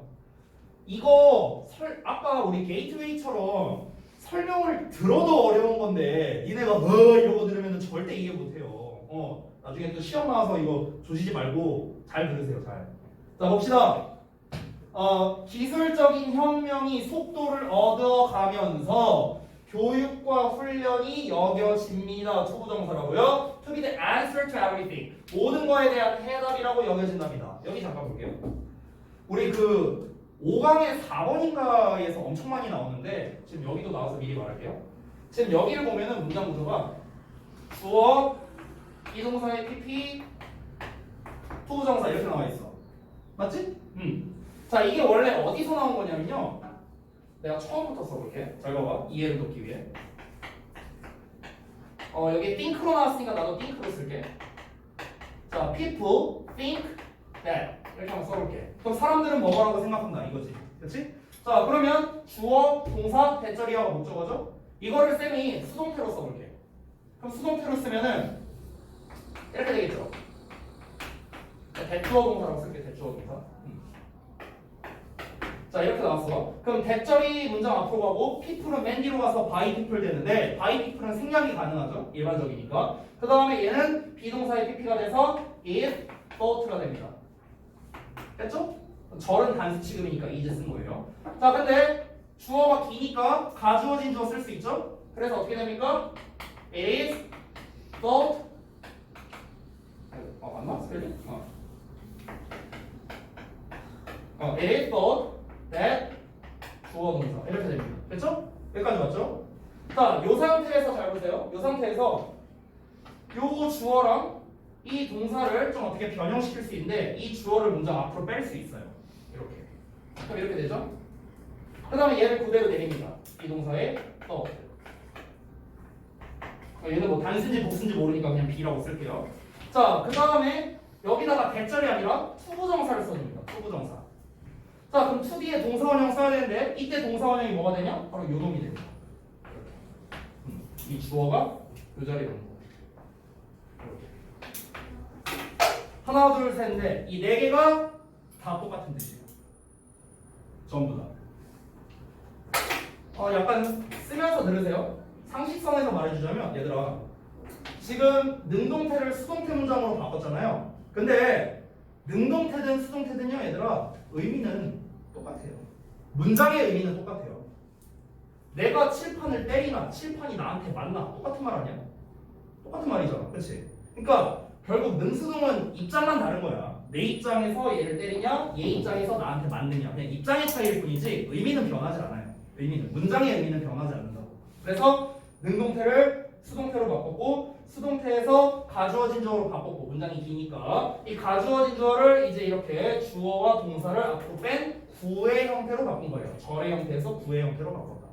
이거 아까 우리 게이트웨이처럼 설명을 들어도 어려운 건데 니네가 이러고 들으면 절대 이해 못해요. 나중에 또 시험 나와서 이거 조지지 말고 잘 들으세요. 잘. 자 봅시다. 기술적인 혁명이 속도를 얻어가면서 교육과 훈련이 여겨집니다. 초부정사라고요. To be the answer to everything. 모든 거에 대한 해답이라고 여겨진답니다. 여기 잠깐 볼게요. 우리 그 5강의 4번인가에서 엄청 많이 나오는데 지금 여기도 나와서 미리 말할게요. 지금 여기를 보면은 문장 구조가 주어, 비동사의 PP, 투부정사 이렇게 나와 있어. 맞지? 자 이게 원래 어디서 나온 거냐면요. 내가 처음부터 써볼게. 잘 봐봐. 이해를 돕기 위해. 여기 think로 나왔으니까 나도 think로 쓸게. 자, people think that 이렇게 한번 써볼게. 그럼 사람들은 뭐라고 생각한다 이거지, 그렇지? 자, 그러면 주어, 동사, 대절이하고 목적어죠. 이거를 쌤이 수동태로 써볼게. 그럼 수동태로 쓰면은 이렇게 되겠죠. 대주어 동사라고 쓸게. 대주어 동사. 자, 이렇게 나왔어. 그럼 대절이 문장 앞으로 가고 people은 맨 뒤로 가서 by people 되는데 by people은 생략이 가능하죠. 일반적이니까. 그 다음에 얘는 비동사의 pp가 돼서 is thought가 됩니다. 됐죠? 절은 단수 취급이니까 이제 쓴 거예요. 자, 근데 주어가 기니까 가주어진 주어 쓸 수 있죠? 그래서 어떻게 됩니까? It is thought. 맞나? 스펠링? It is thought that 주어 동사 이렇게 됩니다. 됐죠? 여기까지 맞죠? 자, 요 상태에서 잘 보세요. 요 상태에서 요 주어랑 이 동사를 좀 어떻게 변형시킬 수 있는데 이 주어를 문장 앞으로 뺄 수 있어요. 이렇게. 그럼 이렇게 되죠? 그 다음에 얘를 그대로 내립니다. 이 동사의 thought. 얘는 뭐 단수인지 복수인지 모르니까 그냥 B라고 쓸게요. 자, 그 다음에 여기다가 대절이 아니라 투부정사를 써줍니다. 투부정사. 자, 그럼 to 뒤에 동사원형 써야 되는데 이때 동사원형이 뭐가 되냐? 바로 요 놈이 됩니다. 이렇게. 이 주어가 요 자리에 오는 거예요. 하나, 둘, 셋, 넷. 이 네 개가 다 똑같은 뜻이에요. 전부 다. 약간 쓰면서 들으세요. 상식선에서 말해주자면 얘들아, 지금 능동태를 수동태 문장으로 바꿨잖아요. 근데 능동태든 수동태든요 얘들아, 의미는 똑같아요. 문장의 의미는 똑같아요. 내가 칠판을 때리나 칠판이 나한테 맞나 똑같은 말 아니야? 똑같은 말이잖아, 그렇지? 그러니까 결국 능수동은 입장만 다른 거야. 내 입장에서 얘를 때리냐, 얘 입장에서 나한테 맞느냐, 그냥 입장의 차이일 뿐이지 의미는 변하지 않아요. 의미는, 문장의 의미는 변하지 않는다고. 그래서 능동태를 수동태로 바꿨고 수동태에서 가주어진 주어로 바꿨고, 문장이 기니까 이 가주어진 주어를 이제 이렇게 주어와 동사를 앞으로 뺀 구의 형태로 바꾼 거예요. 절의 형태에서 구의 형태로 바꿨다.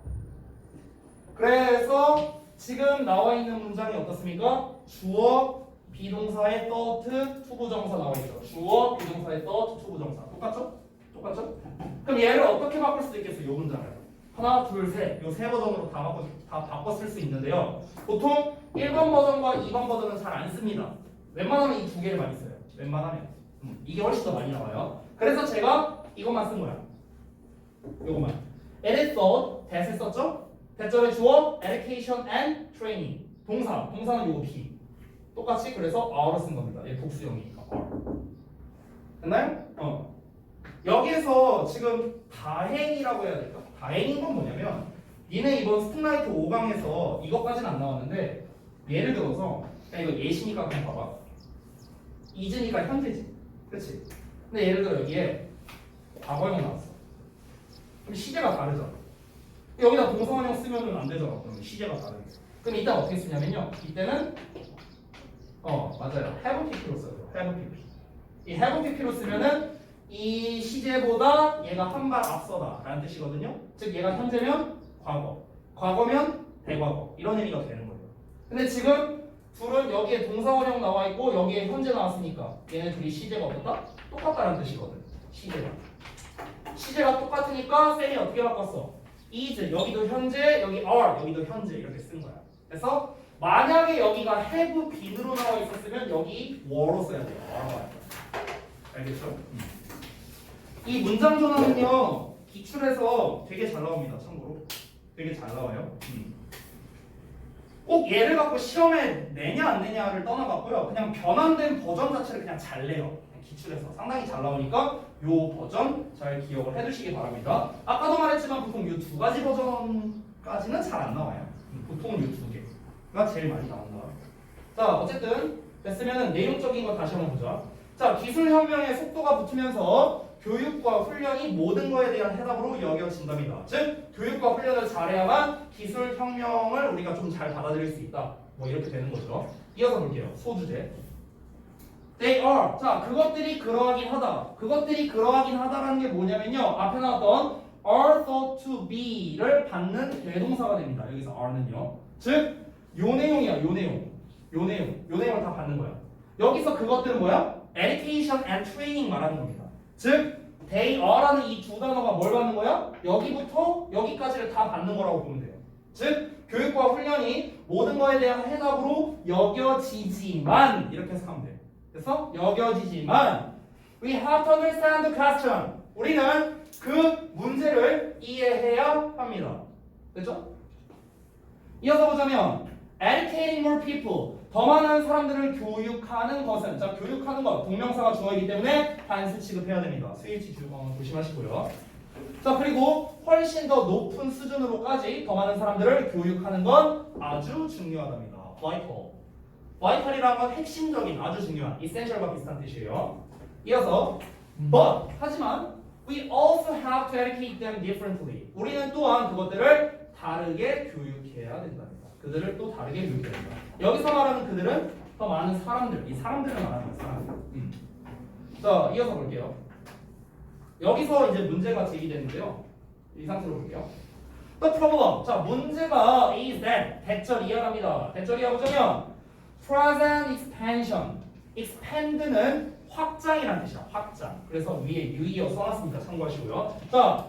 그래서 지금 나와 있는 문장이 어떻습니까? 주어 비동사의 thought 투부정사 나와 있죠. 주어 비동사의 thought 투부정사 똑같죠? 똑같죠? 그럼 얘를 어떻게 바꿀 수도 있겠어요? 이 문장을 하나, 둘, 셋 요 세 버전으로 다 바꿔 쓸 수 있는데요. 보통 1번 버전과 2번 버전은 잘 안 씁니다. 웬만하면 이 두 개를 많이 써요. 웬만하면 이게 훨씬 더 많이 나와요. 그래서 제가 이것만 쓴 거야. 요것만. It is thought, that을 썼죠? 대절의 주어 education and training. 동사는 요거 be. 똑같이 그래서 R을 쓴 겁니다. 얘 복수형이니까 R. 됐나요? 여기에서 지금 다행이라고 해야 될까? 다행인 건 뭐냐면 니네 이번 스팀라이트 5강에서 이것까지는 안 나왔는데 예를 들어서 그냥 이거 예시니까 그냥 봐봐. 이즈니까 현재지. 그치? 근데 예를 들어 여기에 과거형 나왔어. 그럼 시제가 다르잖아. 여기다 동사원형 쓰면은 안 되잖아. 그럼 시제가 다르니까. 그럼 이때 어떻게 쓰냐면요. 이때는 맞아요. have pp로 써요. have pp. 이 have pp로 쓰면은 이 시제보다 얘가 한 발 앞서다 라는 뜻이거든요. 즉 얘가 현재면 과거, 과거면 대과거 이런 의미가 되는 거예요. 근데 지금 둘은 여기에 동사원형 나와 있고 여기에 현재 나왔으니까 얘네 둘이 시제가 어떻다? 똑같다라는 뜻이거든. 시제가 똑같으니까 쌤이 어떻게 바꿨어? is 여기도 현재, 여기 are 여기도 현재 이렇게 쓴 거야. 그래서 만약에 여기가 have been으로 나와 있었으면 여기 were로 써야 돼요. 알겠죠? 이 문장 전환은요 기출에서 되게 잘 나옵니다. 참고로 되게 잘 나와요. 꼭 얘를 갖고 시험에 내냐 안 내냐를 떠나갖고요 그냥 변환된 버전 자체를 그냥 잘 내요. 기출에서 상당히 잘 나오니까 요 버전 잘 기억을 해두시기 바랍니다. 아까도 말했지만 보통 요 두 가지 버전까지는 잘 안 나와요. 보통은 요 두 개가 제일 많이 나온다. 자, 어쨌든 됐으면 내용적인 거 다시 한번 보자. 자, 기술혁명의 속도가 붙으면서 교육과 훈련이 모든 거에 대한 해답으로 여겨진답니다. 즉, 교육과 훈련을 잘해야만 기술혁명을 우리가 좀 잘 받아들일 수 있다. 뭐 이렇게 되는 거죠. 이어서 볼게요. 소주제. They are. 자, 그것들이 그러하긴 하다. 그것들이 그러하긴 하다라는 게 뭐냐면요. 앞에 나왔던 are thought to be를 받는 대동사가 됩니다. 여기서 are는요. 즉, 요 내용이야, 요 내용. 요 내용을 다 받는 거야. 여기서 그것들은 뭐야? education and training 말하는 겁니다. 즉, they are라는 이 두 단어가 뭘 받는 거야? 여기부터 여기까지를 다 받는 거라고 보면 돼요. 즉, 교육과 훈련이 모든 거에 대한 해답으로 여겨지지만 이렇게 해석하면 돼. 그래서 여겨지지만 we have to understand the question. 우리는 그 문제를 이해해야 합니다. 됐죠? 이어서 보자면 educating more people. 더 많은 사람들을 교육하는 것은 자 교육하는 것 동명사가 주어이기 때문에 단수 취급해야 됩니다. 스위치 주어 조심하시고요. 자 그리고 훨씬 더 높은 수준으로까지 더 많은 사람들을 교육하는 건 아주 중요하답니다. vital. vital이라는 건 핵심적인 아주 중요한 essential과 비슷한 뜻이에요. 이어서 but 하지만 we also have to educate them differently. 우리는 또한 그것들을 다르게 교육해야 된답니다. 그들을 또 다르게 교육해야 된다. 여기서 말하는 그들은 더 많은 사람들, 이 사람들을 말하는 거예요. 사람들. 자, 이어서 볼게요. 여기서 이제 문제가 제기되는데요. 이 상태로 볼게요. The problem. 자, 문제가 is that 대절 이해합니다. 대절 이해하자면 present expansion. expand는 확장이라는 뜻이야. 확장. 그래서 위에 유의어 써놨습니다. 참고하시고요. 자,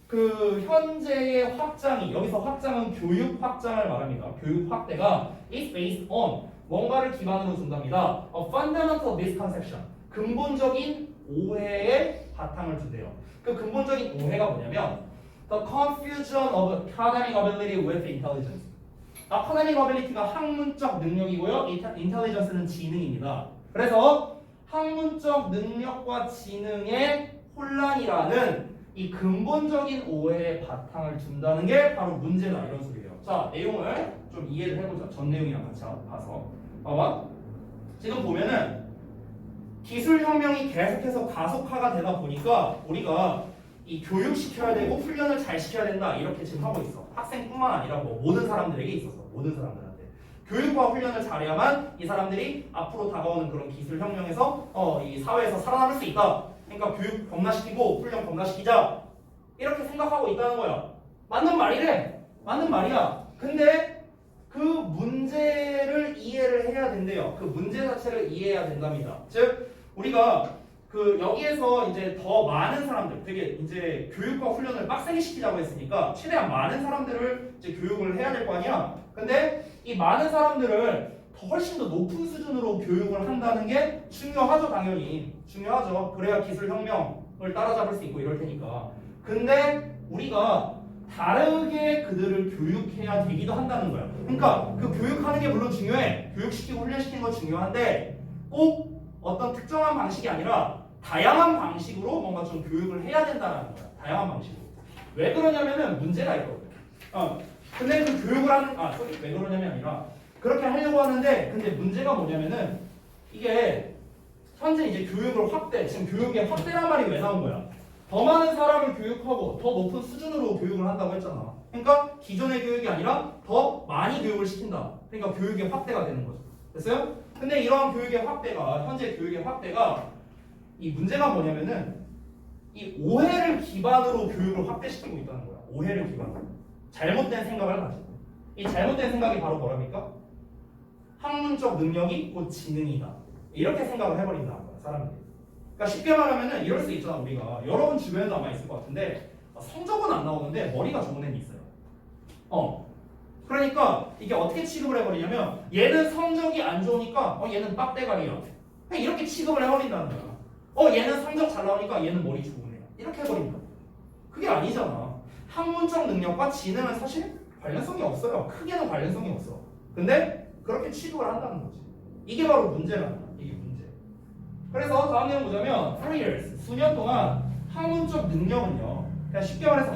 그 현재의 확장이 여기서 확장은 교육 확장을 말합니다. 교육 확대가 is based on 뭔가를 기반으로 둔답니다. A fundamental misconception. 근본적인 오해의 바탕을 두대요. 그 근본적인 오해가 뭐냐면 the confusion of academic ability with intelligence. academic ability가 학문적 능력이고요. intelligence는 지능입니다. 그래서 학문적 능력과 지능의 혼란이라는 이 근본적인 오해의 바탕을 둔다는 게 바로 문제다 이런 소리예요. 자 내용을 좀 이해를 해보자. 전 내용이랑 같이 봐서 봐봐. 지금 보면은 기술혁명이 계속해서 가속화가 되다 보니까 우리가 이 교육시켜야 되고 훈련을 잘 시켜야 된다 이렇게 지금 하고 있어. 학생뿐만 아니라 뭐 모든 사람들에게 있어서 모든 사람들한테 교육과 훈련을 잘해야만 이 사람들이 앞으로 다가오는 그런 기술혁명에서 이 사회에서 살아남을 수 있다. 그러니까 교육 겁나시키고 훈련 겁나시키자 이렇게 생각하고 있다는 거야. 맞는 말이래. 맞는 말이야. 근데 그 문제를 이해를 해야 된대요. 그 문제 자체를 이해해야 된답니다. 즉 우리가 그 여기에서 이제 더 많은 사람들, 되게 이제 교육과 훈련을 빡세게 시키자고 했으니까 최대한 많은 사람들을 이제 교육을 해야 될 거 아니야. 근데 이 많은 사람들을 훨씬 더 높은 수준으로 교육을 한다는 게 중요하죠, 당연히. 중요하죠. 그래야 기술혁명을 따라잡을 수 있고 이럴 테니까. 근데 우리가 다르게 그들을 교육해야 되기도 한다는 거야. 그러니까 그 교육하는 게 물론 중요해. 교육시키고 훈련시키는 거 중요한데 꼭 어떤 특정한 방식이 아니라 다양한 방식으로 뭔가 좀 교육을 해야 된다는 거야. 다양한 방식으로. 왜 그러냐면은 문제가 있거든. 근데 그 교육을 하는 왜 그러냐면 아니라 그렇게 하려고 하는데 근데 문제가 뭐냐면은 이게 현재 이제 교육을 지금 교육의 확대란 말이 왜 나온 거야? 더 많은 사람을 교육하고 더 높은 수준으로 교육을 한다고 했잖아. 그러니까 기존의 교육이 아니라 더 많이 교육을 시킨다. 그러니까 교육의 확대가 되는 거죠. 됐어요? 근데 이러한 교육의 확대가 현재 교육의 확대가 이 문제가 뭐냐면은 이 오해를 기반으로 교육을 확대시키고 있다는 거야. 오해를 기반으로. 잘못된 생각을 가지고. 이 잘못된 생각이 바로 뭐랍니까? 학문적 능력이 곧 지능이다. 이렇게 생각을 해버린다는 거야, 사람들이. 그러니까 쉽게 말하면은 이럴 수 있잖아, 우리가. 여러분 주변에도 아마 있을 것 같은데 성적은 안 나오는데 머리가 좋은 애는 있어요. 그러니까 이게 어떻게 취급을 해버리냐면 얘는 성적이 안 좋으니까 얘는 빡대가리야. 그냥 이렇게 취급을 해버린다는 거야. 얘는 성적 잘 나오니까 얘는 머리 좋은 애야. 이렇게 해버린다. 그게 아니잖아. 학문적 능력과 지능은 사실 관련성이 없어요. 크게는 관련성이 없어. 근데 그렇게 취급을 한다는 거지. 이게 바로 문제라는 거야. 이게 문제. 그래서 다음 내용 보자면 3 years, 수년 동안 학문적 능력은요. 그냥 쉽게 말해서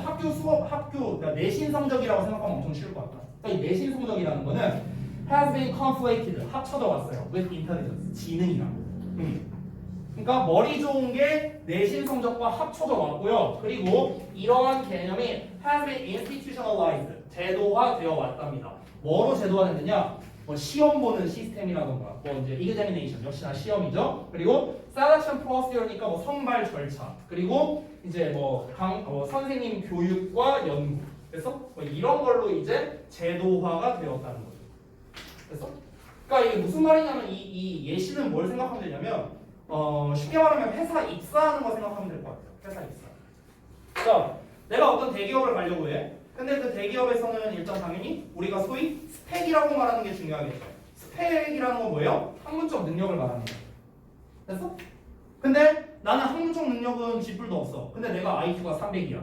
그러니까 내신 성적이라고 생각하면 엄청 쉬울 것 같다. 그러니까 이 내신 성적이라는 거는 has been conflated, 합쳐져 왔어요. with intelligence, 지능이랑. 그러니까 머리 좋은 게 내신 성적과 합쳐져 왔고요. 그리고 이러한 개념이 has been institutionalized, 제도화되어 왔답니다. 뭐로 제도화됐느냐? 뭐 시험 보는 시스템이라던가, 뭐 이제 examination 역시나 시험이죠. 그리고 selection procedure니까 뭐 선발 절차, 그리고 이제 뭐 선생님 교육과 연구. 그래서 뭐 이런 걸로 이제 제도화가 되었다는 거죠. 됐어? 그러니까 이게 무슨 말이냐면 이 예시는 뭘 생각하면 되냐면 쉽게 말하면 회사 입사하는 거 생각하면 될 것 같아요. 회사 입사. 자, 내가 어떤 대기업을 가려고 해. 근데 그 대기업에서는 일단 당연히 우리가 소위 스펙이라고 말하는 게 중요하겠죠. 스펙이라는 건 뭐예요? 학문적 능력을 말하는 거예요. 됐어? 근데 나는 학문적 능력은 쥐뿔도 없어. 근데 내가 IQ가 300이야.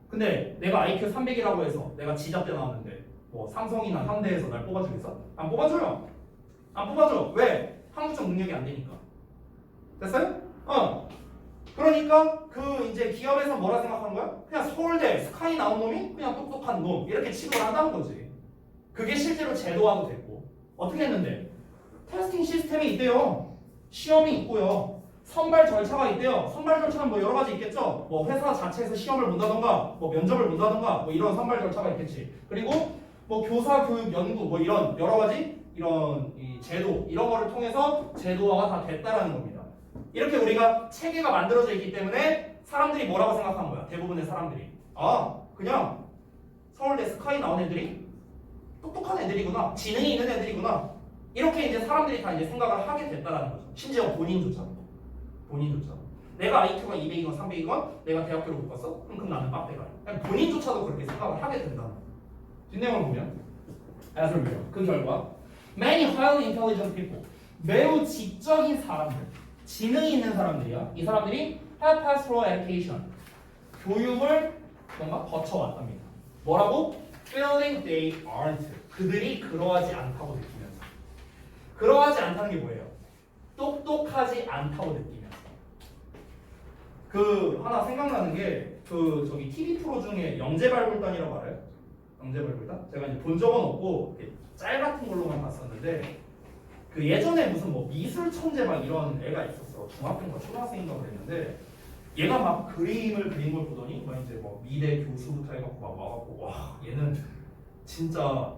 근데 내가 IQ 300이라고 해서 내가 지잡대 나왔는데 뭐 삼성이나 현대에서 날 뽑아주겠어? 안 뽑아줘요. 안 뽑아줘. 왜? 학문적 능력이 안 되니까. 됐어요? 그러니까 그 이제 기업에서 뭐라 생각하는 거야? 그냥 서울대 스카이 나온 놈이 그냥 똑똑한 놈 이렇게 취급을 한다는 거지. 그게 실제로 제도화도 됐고 어떻게 했는데 테스팅 시스템이 있대요. 시험이 있고요. 선발 절차가 있대요. 선발 절차는 뭐 여러 가지 있겠죠. 뭐 회사 자체에서 시험을 본다던가 뭐 면접을 본다던가 뭐 이런 선발 절차가 있겠지. 그리고 뭐 교사 교육 연구 뭐 이런 여러 가지 이런 이 제도 이런 거를 통해서 제도화가 다 됐다라는 겁니다. 이렇게 우리가 체계가 만들어져 있기 때문에 사람들이 뭐라고 생각하는 거야? 대부분의 사람들이 그냥 서울대 스카이 나온 애들이 똑똑한 애들이구나, 지능이 있는 애들이구나 이렇게 이제 사람들이 다 이제 생각을 하게 됐다라는 거죠. 심지어 본인조차도 내가 IQ가 200이건 300이건 내가 대학교를 못 갔어? 그럼 나는 빡대가. 그냥 본인조차도 그렇게 생각을 하게 된다는 거죠. 뒷내용을 보면 그 결과 many highly intelligent people 매우 지적인 사람들 지능이 있는 사람들이야. 이 사람들이 have passed through education. 교육을 뭔가 거쳐왔답니다. 뭐라고? Feeling they aren't. 그들이 그러하지 않다고 느끼면서. 그러하지 않다는 게 뭐예요? 똑똑하지 않다고 느끼면서. 그 하나 생각나는 게 그 저기 TV 프로 중에 영재발굴단이라고 알아요? 영재발굴단? 제가 이제 본 적은 없고 짤 같은 걸로만 봤었는데. 그 예전에 무슨 뭐 미술 천재 막 이런 애가 있었어. 중학생인가 초등학생인가 그랬는데 얘가 막 그림을 그린 걸 보더니 막 이제 뭐 미대 교수부터 해갖고 막 와갖고 와 얘는 진짜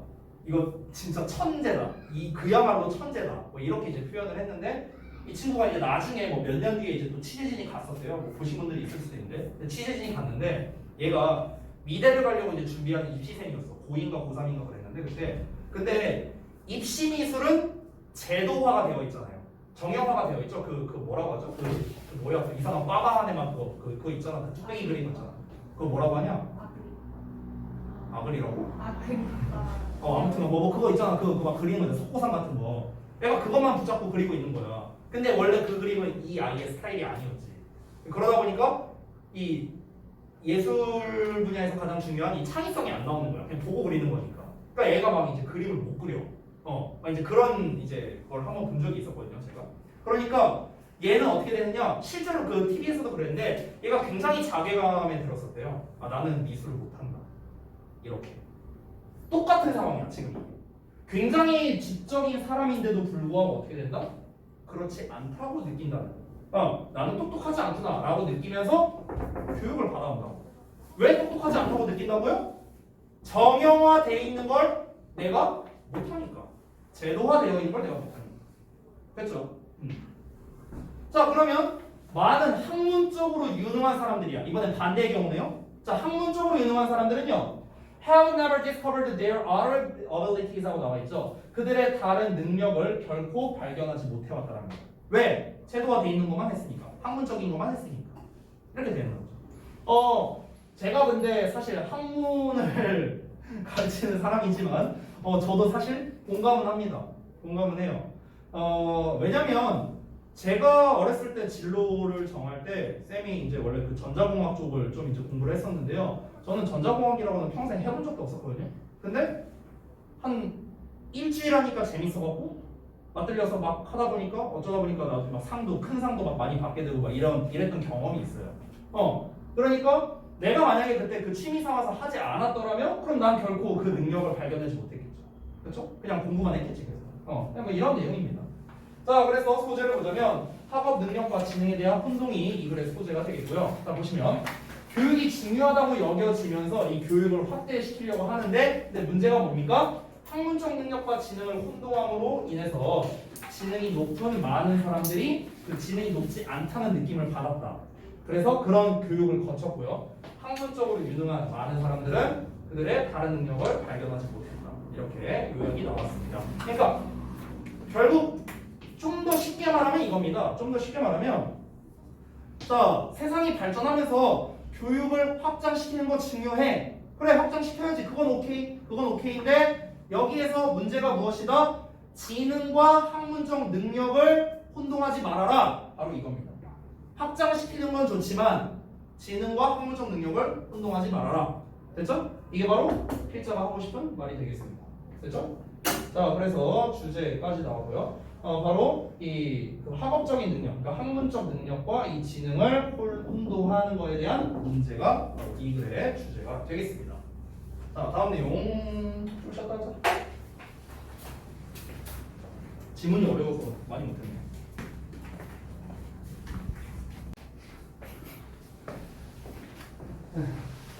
이거 진짜 천재다. 이 그야말로 천재다. 뭐 이렇게 이제 표현을 했는데 이 친구가 이제 나중에 뭐 몇 년 뒤에 이제 또 취재진이 갔었대요. 뭐 보신 분들이 있을 수도 있는데 취재진이 갔는데 얘가 미대를 가려고 이제 준비하는 입시생이었어. 고2인가 고3인가 그랬는데 근데 입시 미술은 제도화가 되어 있잖아요. 정형화가 되어 있죠. 그 뭐라고 하죠? 그 뭐야? 그 이상한 빠방 안에만 그거 있잖아. 그 뚝배기 그림 있잖아. 그거 뭐라고 하냐? 아그리라고? 아무튼 뭐 그거 있잖아. 그거 막 그리는 거잖아. 속고상 같은 거. 내가 그것만 붙잡고 그리고 있는 거야. 근데 원래 그 그림은 이 아이의 스타일이 아니었지. 그러다 보니까 이 예술 분야에서 가장 중요한 이 창의성이 안 나오는 거야. 그냥 보고 그리는 거니까. 그러니까 얘가 막 이제 그림을 못 그려. 이제 그런 이제 걸 한번 본 적이 있었거든요, 제가. 그러니까 얘는 어떻게 되느냐? 실제로 그 TV에서도 그랬는데 얘가 굉장히 자괴감에 들었었대요. 나는 미술을 못한다. 이렇게. 똑같은 상황이야, 지금. 굉장히 지적인 사람인데도 불구하고 어떻게 된다? 그렇지 않다고 느낀다는 거야. 나는 똑똑하지 않구나 라고 느끼면서 교육을 받아온다고. 왜 똑똑하지 않다고 느낀다고요? 정형화되어 있는 걸 내가 못하니까. 제도화되어 있는 걸 내가 못하니까. 됐죠? 자, 그러면 많은 학문적으로 유능한 사람들이야. 이번엔 반대의 경우네요. 자, 학문적으로 유능한 사람들은요. have never discovered their other abilities 하고 나와 있죠. 그들의 다른 능력을 결코 발견하지 못해왔다는 거예요. 왜? 제도화되어 있는 것만 했으니까. 학문적인 것만 했으니까. 이렇게 되는 거죠. 제가 근데 사실 학문을 가르치는 사람이지만 저도 사실 공감은 합니다. 공감은 해요. 왜냐면 제가 어렸을 때 진로를 정할 때 쌤이 이제 원래 그 전자공학 쪽을 좀 이제 공부를 했었는데요. 저는 전자공학이라고는 평생 해본 적도 없었거든요. 근데 한 일주일 하니까 재밌어갖고 맞들려서 막 하다 보니까 어쩌다 보니까 나중에 막 큰 상도 막 많이 받게 되고 막 이랬던 경험이 있어요. 그러니까 내가 만약에 그때 그 취미 삼아서 하지 않았더라면 그럼 난 결코 그 능력을 발견하지 못했겠죠. 그렇죠? 그냥 공부만 했겠지. 그래서 그냥 뭐 이런 내용입니다. 자, 그래서 소재를 보자면 학업 능력과 지능에 대한 혼동이 이 글의 소재가 되겠고요. 자, 보시면 교육이 중요하다고 여겨지면서 이 교육을 확대시키려고 하는데 근데 문제가 뭡니까? 학문적 능력과 지능을 혼동함으로 인해서 지능이 높은 많은 사람들이 그 지능이 높지 않다는 느낌을 받았다. 그래서 그런 교육을 거쳤고요. 학문적으로 유능한 많은 사람들은 그들의 다른 능력을 발견하지 못했다. 이렇게 요약이 나왔습니다. 그러니까 결국 좀 더 쉽게 말하면 이겁니다. 좀 더 쉽게 말하면 자, 세상이 발전하면서 교육을 확장시키는 건 중요해. 그래, 확장시켜야지. 그건 오케이. 그건 오케이인데 여기에서 문제가 무엇이다? 지능과 학문적 능력을 혼동하지 말아라. 바로 이겁니다. 확장시키는 건 좋지만 지능과 학문적 능력을 혼동하지 말아라. 됐죠? 이게 바로 필자가 하고 싶은 말이 되겠습니다. 됐죠? 자, 그래서 주제까지 나오고요. 바로 그 학업적인 능력, 그러니까 학문적 능력과 이 지능을 혼동하는 거에 대한 문제가 바로 이 글의 주제가 되겠습니다. 자, 다음 내용 좀 쉬었다 하자. 지문이 어려워서 많이 못했네.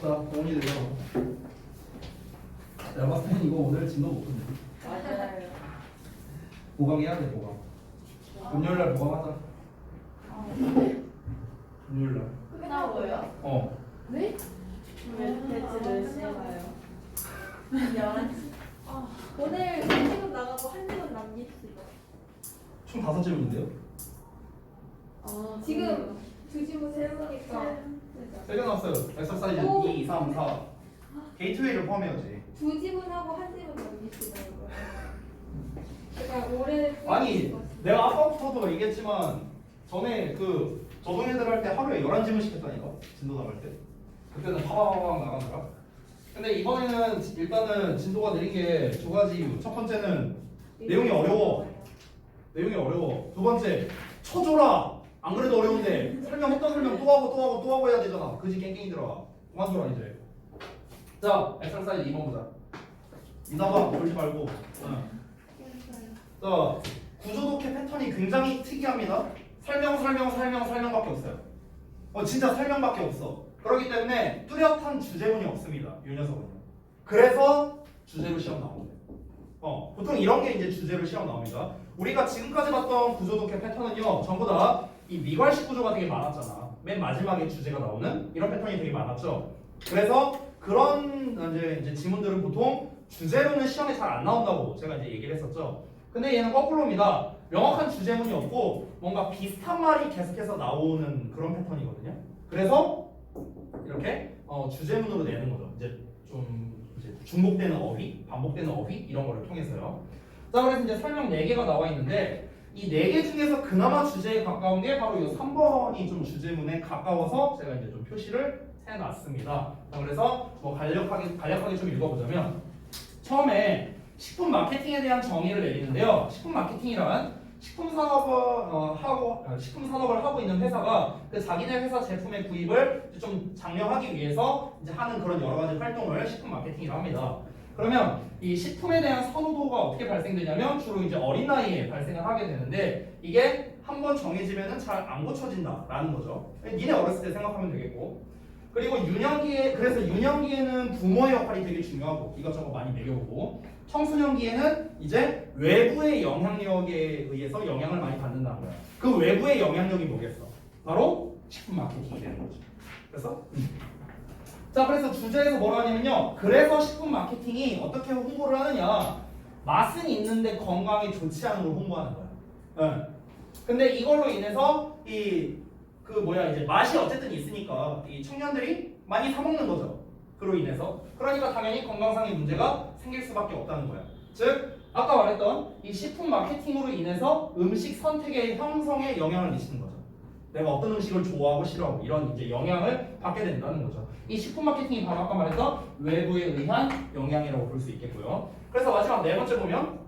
자, 동훈이 들려. 내가 봤을 때는 이거 오늘 진도 못 끝내. 맞아요. 보강해야 돼, 보강. 금요일날 보강하자. 금요일날. 끝나고요? 어. 네? 대체 몇 시에 가요? 11시. 오늘 1시간 나가고 1시간 남깁시다. 총 5질문인데요? 지금 2시부 세우니까 세개 나왔어요. 엑서사이즈 오. 2, 3, 4. 게이트웨이를 포함해야지. 2지분하고 1지분 남깁시다. 제가 올해 아니, 내가 아까부터도 얘기했지만 전에 그 저동애들 할 때 하루에 11질문씩 했다니까. 진도 나갈 때. 그때는 파바바박 나가느라. 근데 이번에는 일단은 진도가 느린 게 두 가지 이유. 첫 번째는 내용이 어려워. 내용이 어려워. 두 번째, 쳐줘라. 안 그래도 어려운데 설명했던 설명 또 하고 또 하고 또 하고 해야 되잖아. 그지 깽깽이 들어가. 그만 줘라 이제. 자, 엑서사이즈 2번 보자. 이나봐 돌지 말고. 응. 자, 구조독해 패턴이 굉장히 특이합니다. 설명밖에 없어요. 진짜 설명밖에 없어. 그렇기 때문에 뚜렷한 주제문이 없습니다. 이 녀석은요. 그래서 주제로 시험 나옵니다. 보통 이런 게 이제 주제로 시험 나옵니다. 우리가 지금까지 봤던 구조독해 패턴은요, 전부 다 이 미괄식 구조가 되게 많았잖아. 맨 마지막에 주제가 나오는 이런 패턴이 되게 많았죠. 그래서 그런 이제 지문들은 보통 주제로는 시험에 잘 안 나온다고 제가 이제 얘기를 했었죠. 근데 얘는 거꾸로입니다. 명확한 주제문이 없고 뭔가 비슷한 말이 계속해서 나오는 그런 패턴이거든요. 그래서 이렇게 주제문으로 내는 거죠. 이제 좀 이제 중복되는 어휘, 반복되는 어휘 이런 거를 통해서요. 자, 그래서 이제 설명 4개가 나와 있는데 이 4개 중에서 그나마 주제에 가까운 게 바로 이 3번이 좀 주제문에 가까워서 제가 이제 좀 표시를 해놨습니다. 자, 그래서 뭐 간략하게 좀 읽어보자면 처음에 식품 마케팅에 대한 정의를 내리는데요. 식품 마케팅이란 식품 산업을 하고 있는 회사가 그 자기네 회사 제품의 구입을 좀 장려하기 위해서 이제 하는 그런 여러 가지 활동을 식품 마케팅이라고 합니다. 그러면 이 식품에 대한 선호도가 어떻게 발생되냐면 주로 이제 어린 나이에 발생을 하게 되는데 이게 한번 정해지면은 잘 안 고쳐진다라는 거죠. 니네 어렸을 때 생각하면 되겠고. 그리고 그래서 유년기에는 부모의 역할이 되게 중요하고 이것저것 많이 매겨보고 청소년기에는 이제 외부의 영향력에 의해서 영향을 많이 받는다는 거야. 그 외부의 영향력이 뭐겠어? 바로 식품 마케팅이 되는 거죠. 그래서 자, 그래서 주제에서 뭐라 하냐면요. 그래서 식품 마케팅이 어떻게 홍보를 하느냐. 맛은 있는데 건강에 좋지 않은 걸 홍보하는 거야. 네. 근데 이걸로 인해서 이제 맛이 어쨌든 있으니까 이 청년들이 많이 사 먹는 거죠. 그로 인해서. 그러니까 당연히 건강상의 문제가 생길 수밖에 없다는 거야. 즉 아까 말했던 이 식품 마케팅으로 인해서 음식 선택의 형성에 영향을 미치는 거죠. 내가 어떤 음식을 좋아하고 싫어하고 이런 이제 영향을 받게 된다는 거죠. 이 식품 마케팅이 바로 아까 말했던 외부에 의한 영향이라고 볼 수 있겠고요. 그래서 마지막 4번째 보면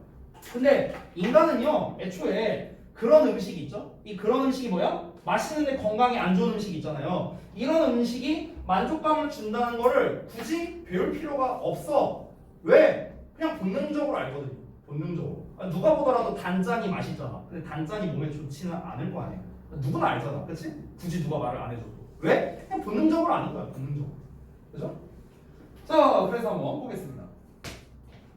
근데 인간은요 애초에 그런 음식이 있죠. 그런 음식이 뭐야? 맛있는데 건강에 안 좋은 음식이 있잖아요. 이런 음식이 만족감을 준다는 거를 굳이 배울 필요가 없어. 왜? 그냥 본능적으로 알거든요. 본능적으로. 누가 보더라도 단짠이 맛있잖아. 근데 단짠이 몸에 좋지는 않을 거 아니야. 누구나 알잖아. 그치? 굳이 누가 말을 안 해줘도. 왜? 그냥 본능적으로 아는 거야. 본능적으로. 그죠? 자, 그래서 한번 보겠습니다.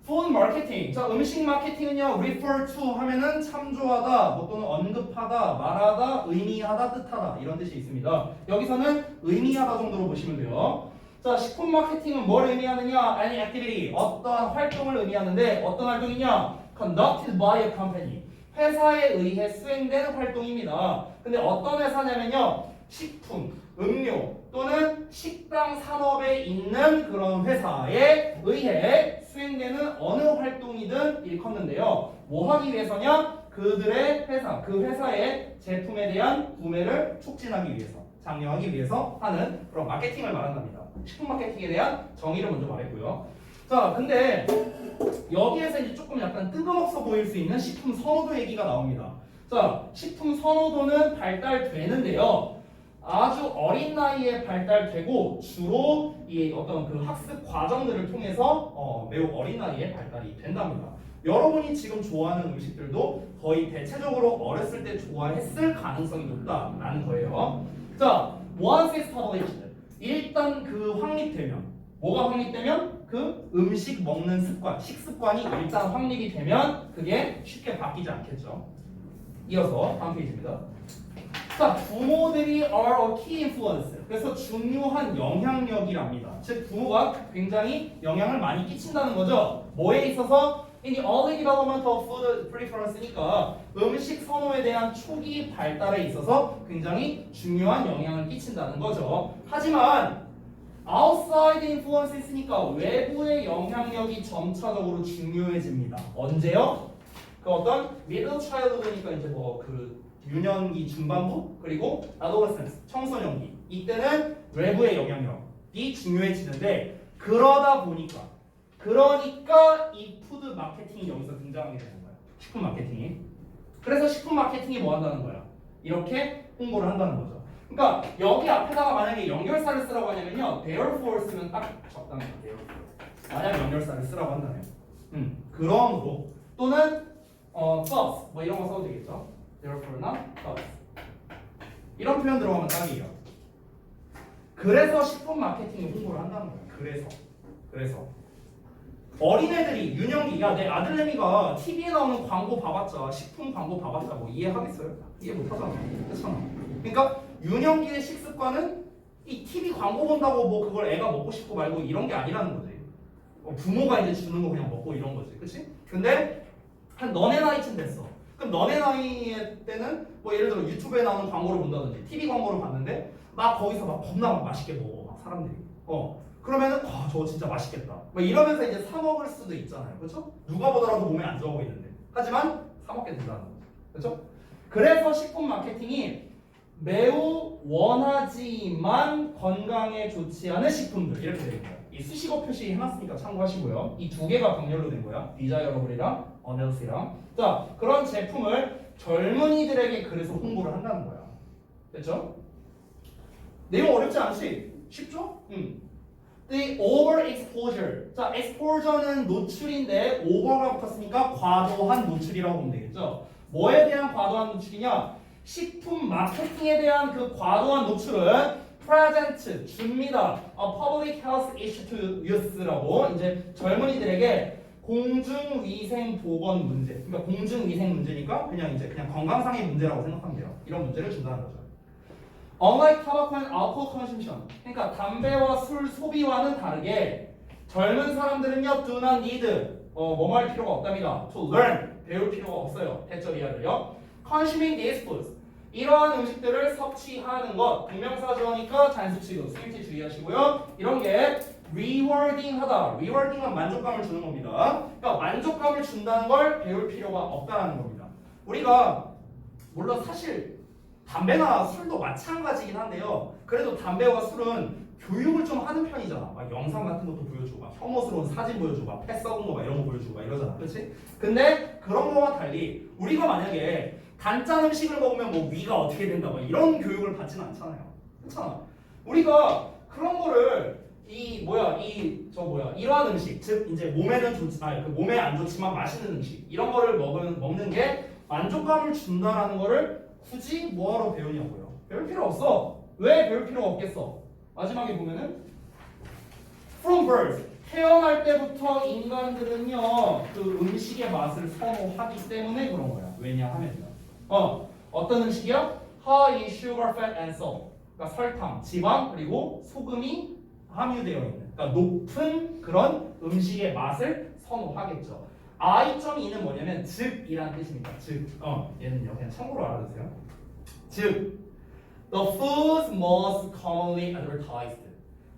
Food marketing. 자, 음식 마케팅은요, refer to 하면은 참조하다, 뭐 또는 언급하다, 말하다, 의미하다, 뜻하다 이런 뜻이 있습니다. 여기서는 의미하다 정도로 보시면 돼요. 자, 식품 마케팅은 뭘 의미하느냐? Any activity, 어떤 활동을 의미하는데 어떤 활동이냐? Conducted by a company. 회사에 의해 수행되는 활동입니다. 근데 어떤 회사냐면요. 식품, 음료 또는 식당 산업에 있는 그런 회사에 의해 수행되는 어느 활동이든 일컫는데요. 뭐 하기 위해서냐? 그들의 회사, 그 회사의 제품에 대한 구매를 촉진하기 위해서, 장려하기 위해서 하는 그런 마케팅을 말한답니다. 식품 마케팅에 대한 정의를 먼저 말했고요. 자, 근데 여기에서 이제 조금 약간 뜬금없어 보일 수 있는 식품 선호도 얘기가 나옵니다. 자, 식품 선호도는 발달되는데요. 아주 어린 나이에 발달되고 주로 이 어떤 그 학습 과정들을 통해서 매우 어린 나이에 발달이 된답니다. 여러분이 지금 좋아하는 음식들도 거의 대체적으로 어렸을 때 좋아했을 가능성이 높다라는 거예요. 자, once established. 일단 그 확립되면, 뭐가 확립되면? 그 음식 먹는 습관, 식습관이 일단 확립이 되면 그게 쉽게 바뀌지 않겠죠. 이어서 다음 페이지입니다. 자, 부모들이 are a key influence. 그래서 중요한 영향력이랍니다. 즉, 부모가 굉장히 영향을 많이 끼친다는 거죠. 뭐에 있어서? In the early development of food preference니까 음식 선호에 대한 초기 발달에 있어서 굉장히 중요한 영향을 끼친다는 거죠. 하지만 outside influence 있으니까 외부의 영향력이 점차적으로 중요해집니다. 언제요? 그 어떤 middle childhood니까 이제 뭐 그 유년기 중반부 그리고 adolescence 청소년기 이때는 외부의 영향력이 중요해지는데 그러니까 이 푸드 마케팅이 여기서 등장하게 되는 거예요. 식품 마케팅이. 그래서 식품 마케팅이 뭐 한다는 거야? 이렇게 홍보를 한다는 거죠. 그러니까 여기 앞에다가 만약에 연결사를 쓰라고 하냐면요. therefore 쓰면 딱 적당해요. therefore. 만약 연결사를 쓰라고 한다면. 그러므로 또는 thus 뭐 이런 거 써도 되겠죠. therefore나 thus. 이런 표현 들어가면 딱이에요. 그래서 식품 마케팅이 홍보를 한다는 거예요. 그래서 어린애들이 유년기, 야, 내 아들내미가 TV에 나오는 광고 봐봤자, 식품 광고 봐봤자 뭐 이해하겠어요? 이해 못하잖아. 그렇잖아. 그러니까 유년기의 식습관은 이 TV 광고 본다고 뭐 그걸 애가 먹고 싶고 말고 이런 게 아니라는 거지. 부모가 이제 주는 거 그냥 먹고 이런 거지. 그치? 근데 한 너네 나이쯤 됐어. 그럼 너네 나이 때는 뭐 예를 들어 유튜브에 나오는 광고를 본다든지 TV 광고를 봤는데 막 거기서 막 겁나 막 맛있게 먹어. 막 사람들이. 그러면은 저거 진짜 맛있겠다. 뭐 이러면서 이제 사 먹을 수도 있잖아요. 그렇죠? 누가 보더라도 몸에 안 좋아 보이는데. 하지만 사 먹게 된다는 거죠. 그렇죠? 그래서 식품 마케팅이 매우 원하지만 건강에 좋지 않은 식품들 이렇게 되는 거예요. 이 수식어 표시 해놨으니까 참고하시고요. 이 두 개가 병렬로 된 거야. desirable이랑 unhealthy랑. 자, 그런 제품을 젊은이들에게 그래서 홍보를 한다는 거야. 됐죠? 내용 어렵지 않지? 쉽죠? The overexposure. 자, exposure는 노출인데 over가 붙었으니까 과도한 노출이라고 보면 되겠죠. 뭐에 대한 과도한 노출이냐? 식품 마케팅에 대한 그 과도한 노출은 present 줍니다. A public health issue to youth라고 이제 젊은이들에게 공중위생 보건 문제. 그러니까 공중위생 문제니까 그냥 건강상의 문제라고 생각하면 돼요. 이런 문제를 준다는 거죠. Unlike tobacco and alcohol consumption, 그러니까 담배와 술 소비와는 다르게 젊은 사람들은요 do not need 뭐뭐 할 필요가 없답니다. To learn 배울 필요가 없어요. 대절이야를요. Consuming these foods 이러한 음식들을 섭취하는 것 동명사주어니까 단수치유 수행치 주의하시고요. 이런 게 rewarding하다. rewarding은 만족감을 주는 겁니다. 그러니까 만족감을 준다는 걸 배울 필요가 없다는 겁니다. 우리가 물론 사실 담배나 술도 마찬가지긴 한데요. 그래도 담배와 술은 교육을 좀 하는 편이잖아. 막 영상 같은 것도 보여주고, 막 혐오스러운 사진 보여주고, 막 폐 썩은 거 막 이런 거 보여주고, 막 이러잖아. 그렇지? 근데 그런 거와 달리 우리가 만약에 단짠 음식을 먹으면 뭐 위가 어떻게 된다, 뭐 이런 교육을 받지는 않잖아요. 그렇잖아. 우리가 그런 거를 이러한 음식, 즉 이제 몸에는 몸에 안 좋지만 맛있는 음식 이런 거를 먹는 게 만족감을 준다라는 거를 굳이 뭐하러 배우냐고요. 배울 필요 없어. 왜 배울 필요가 없겠어? 마지막에 보면은 From birth 태어날 때부터 인간들은요 그 음식의 맛을 선호하기 때문에 그런 거야. 왜냐하면요. 어떤 음식이야? High in sugar, fat and salt. 그러니까 설탕, 지방 그리고 소금이 함유되어 있는, 그러니까 높은 그런 음식의 맛을 선호하겠죠. I.2는 뭐냐면 즉이란 뜻입니다. 즉, 얘는요 그냥 참고로 알아두세요. 즉, the foods most commonly advertised.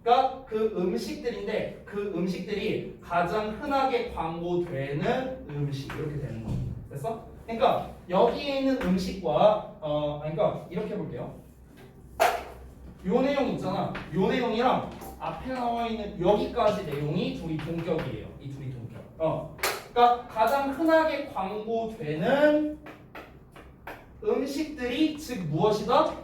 그러니까 그 음식들인데 그 음식들이 가장 흔하게 광고되는 음식 이렇게 되는 겁니다. 됐어? 그러니까 여기에 있는 음식과 그러니까 이렇게 볼게요. 요 내용 있잖아. 요 내용이랑 앞에 나와 있는 여기까지 내용이 둘이 동격이에요. 이 둘이 동격. 그러니까 가장 흔하게 광고되는 음식들이 즉 무엇이다?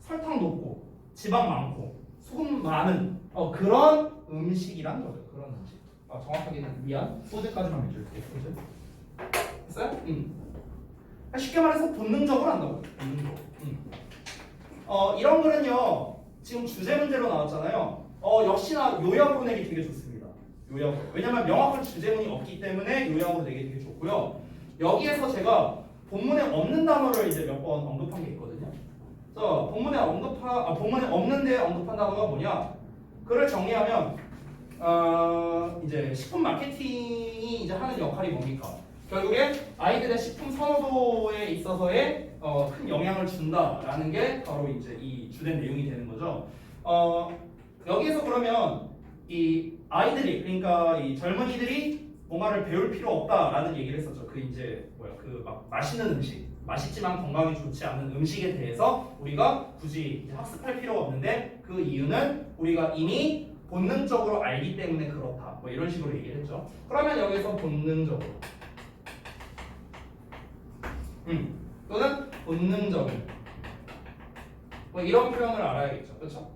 설탕 높고 지방 많고 소금 많은 그런 음식이란 거죠. 그런 음식. 정확하게는 미안. 소드까지만 해줄게. 소드. 됐어요? 쉽게 말해서 본능적으로 한다고. 본능적으로. 이런 거는요. 지금 주제 문제로 나왔잖아요. 역시나 요약으로 내기 되게 좋습니다. 요약으로. 왜냐면 명확한 주제문이 없기 때문에 요약으로 내기 되게 좋고요. 여기에서 제가 본문에 없는 단어를 이제 몇 번 언급한 게 있거든요. 본문에 없는데 언급한 단어가 뭐냐? 그를 정리하면 이제 식품 마케팅이 이제 하는 역할이 뭡니까? 결국에 아이들의 식품 선호도에 있어서의 큰 영향을 준다라는 게 바로 이제 이 주된 내용이 되는 거죠. 여기에서 그러면 이 아이들이 그러니까 이 젊은이들이 뭔가를 배울 필요 없다라는 얘기를 했었죠. 그 이제 그 막 맛있는 음식, 맛있지만 건강에 좋지 않은 음식에 대해서 우리가 굳이 이제 학습할 필요가 없는데 그 이유는 우리가 이미 본능적으로 알기 때문에 그렇다. 뭐 이런 식으로 얘기를 했죠. 그러면 여기서 본능적으로 또는 본능적인 뭐 이런 표현을 알아야겠죠. 그렇죠?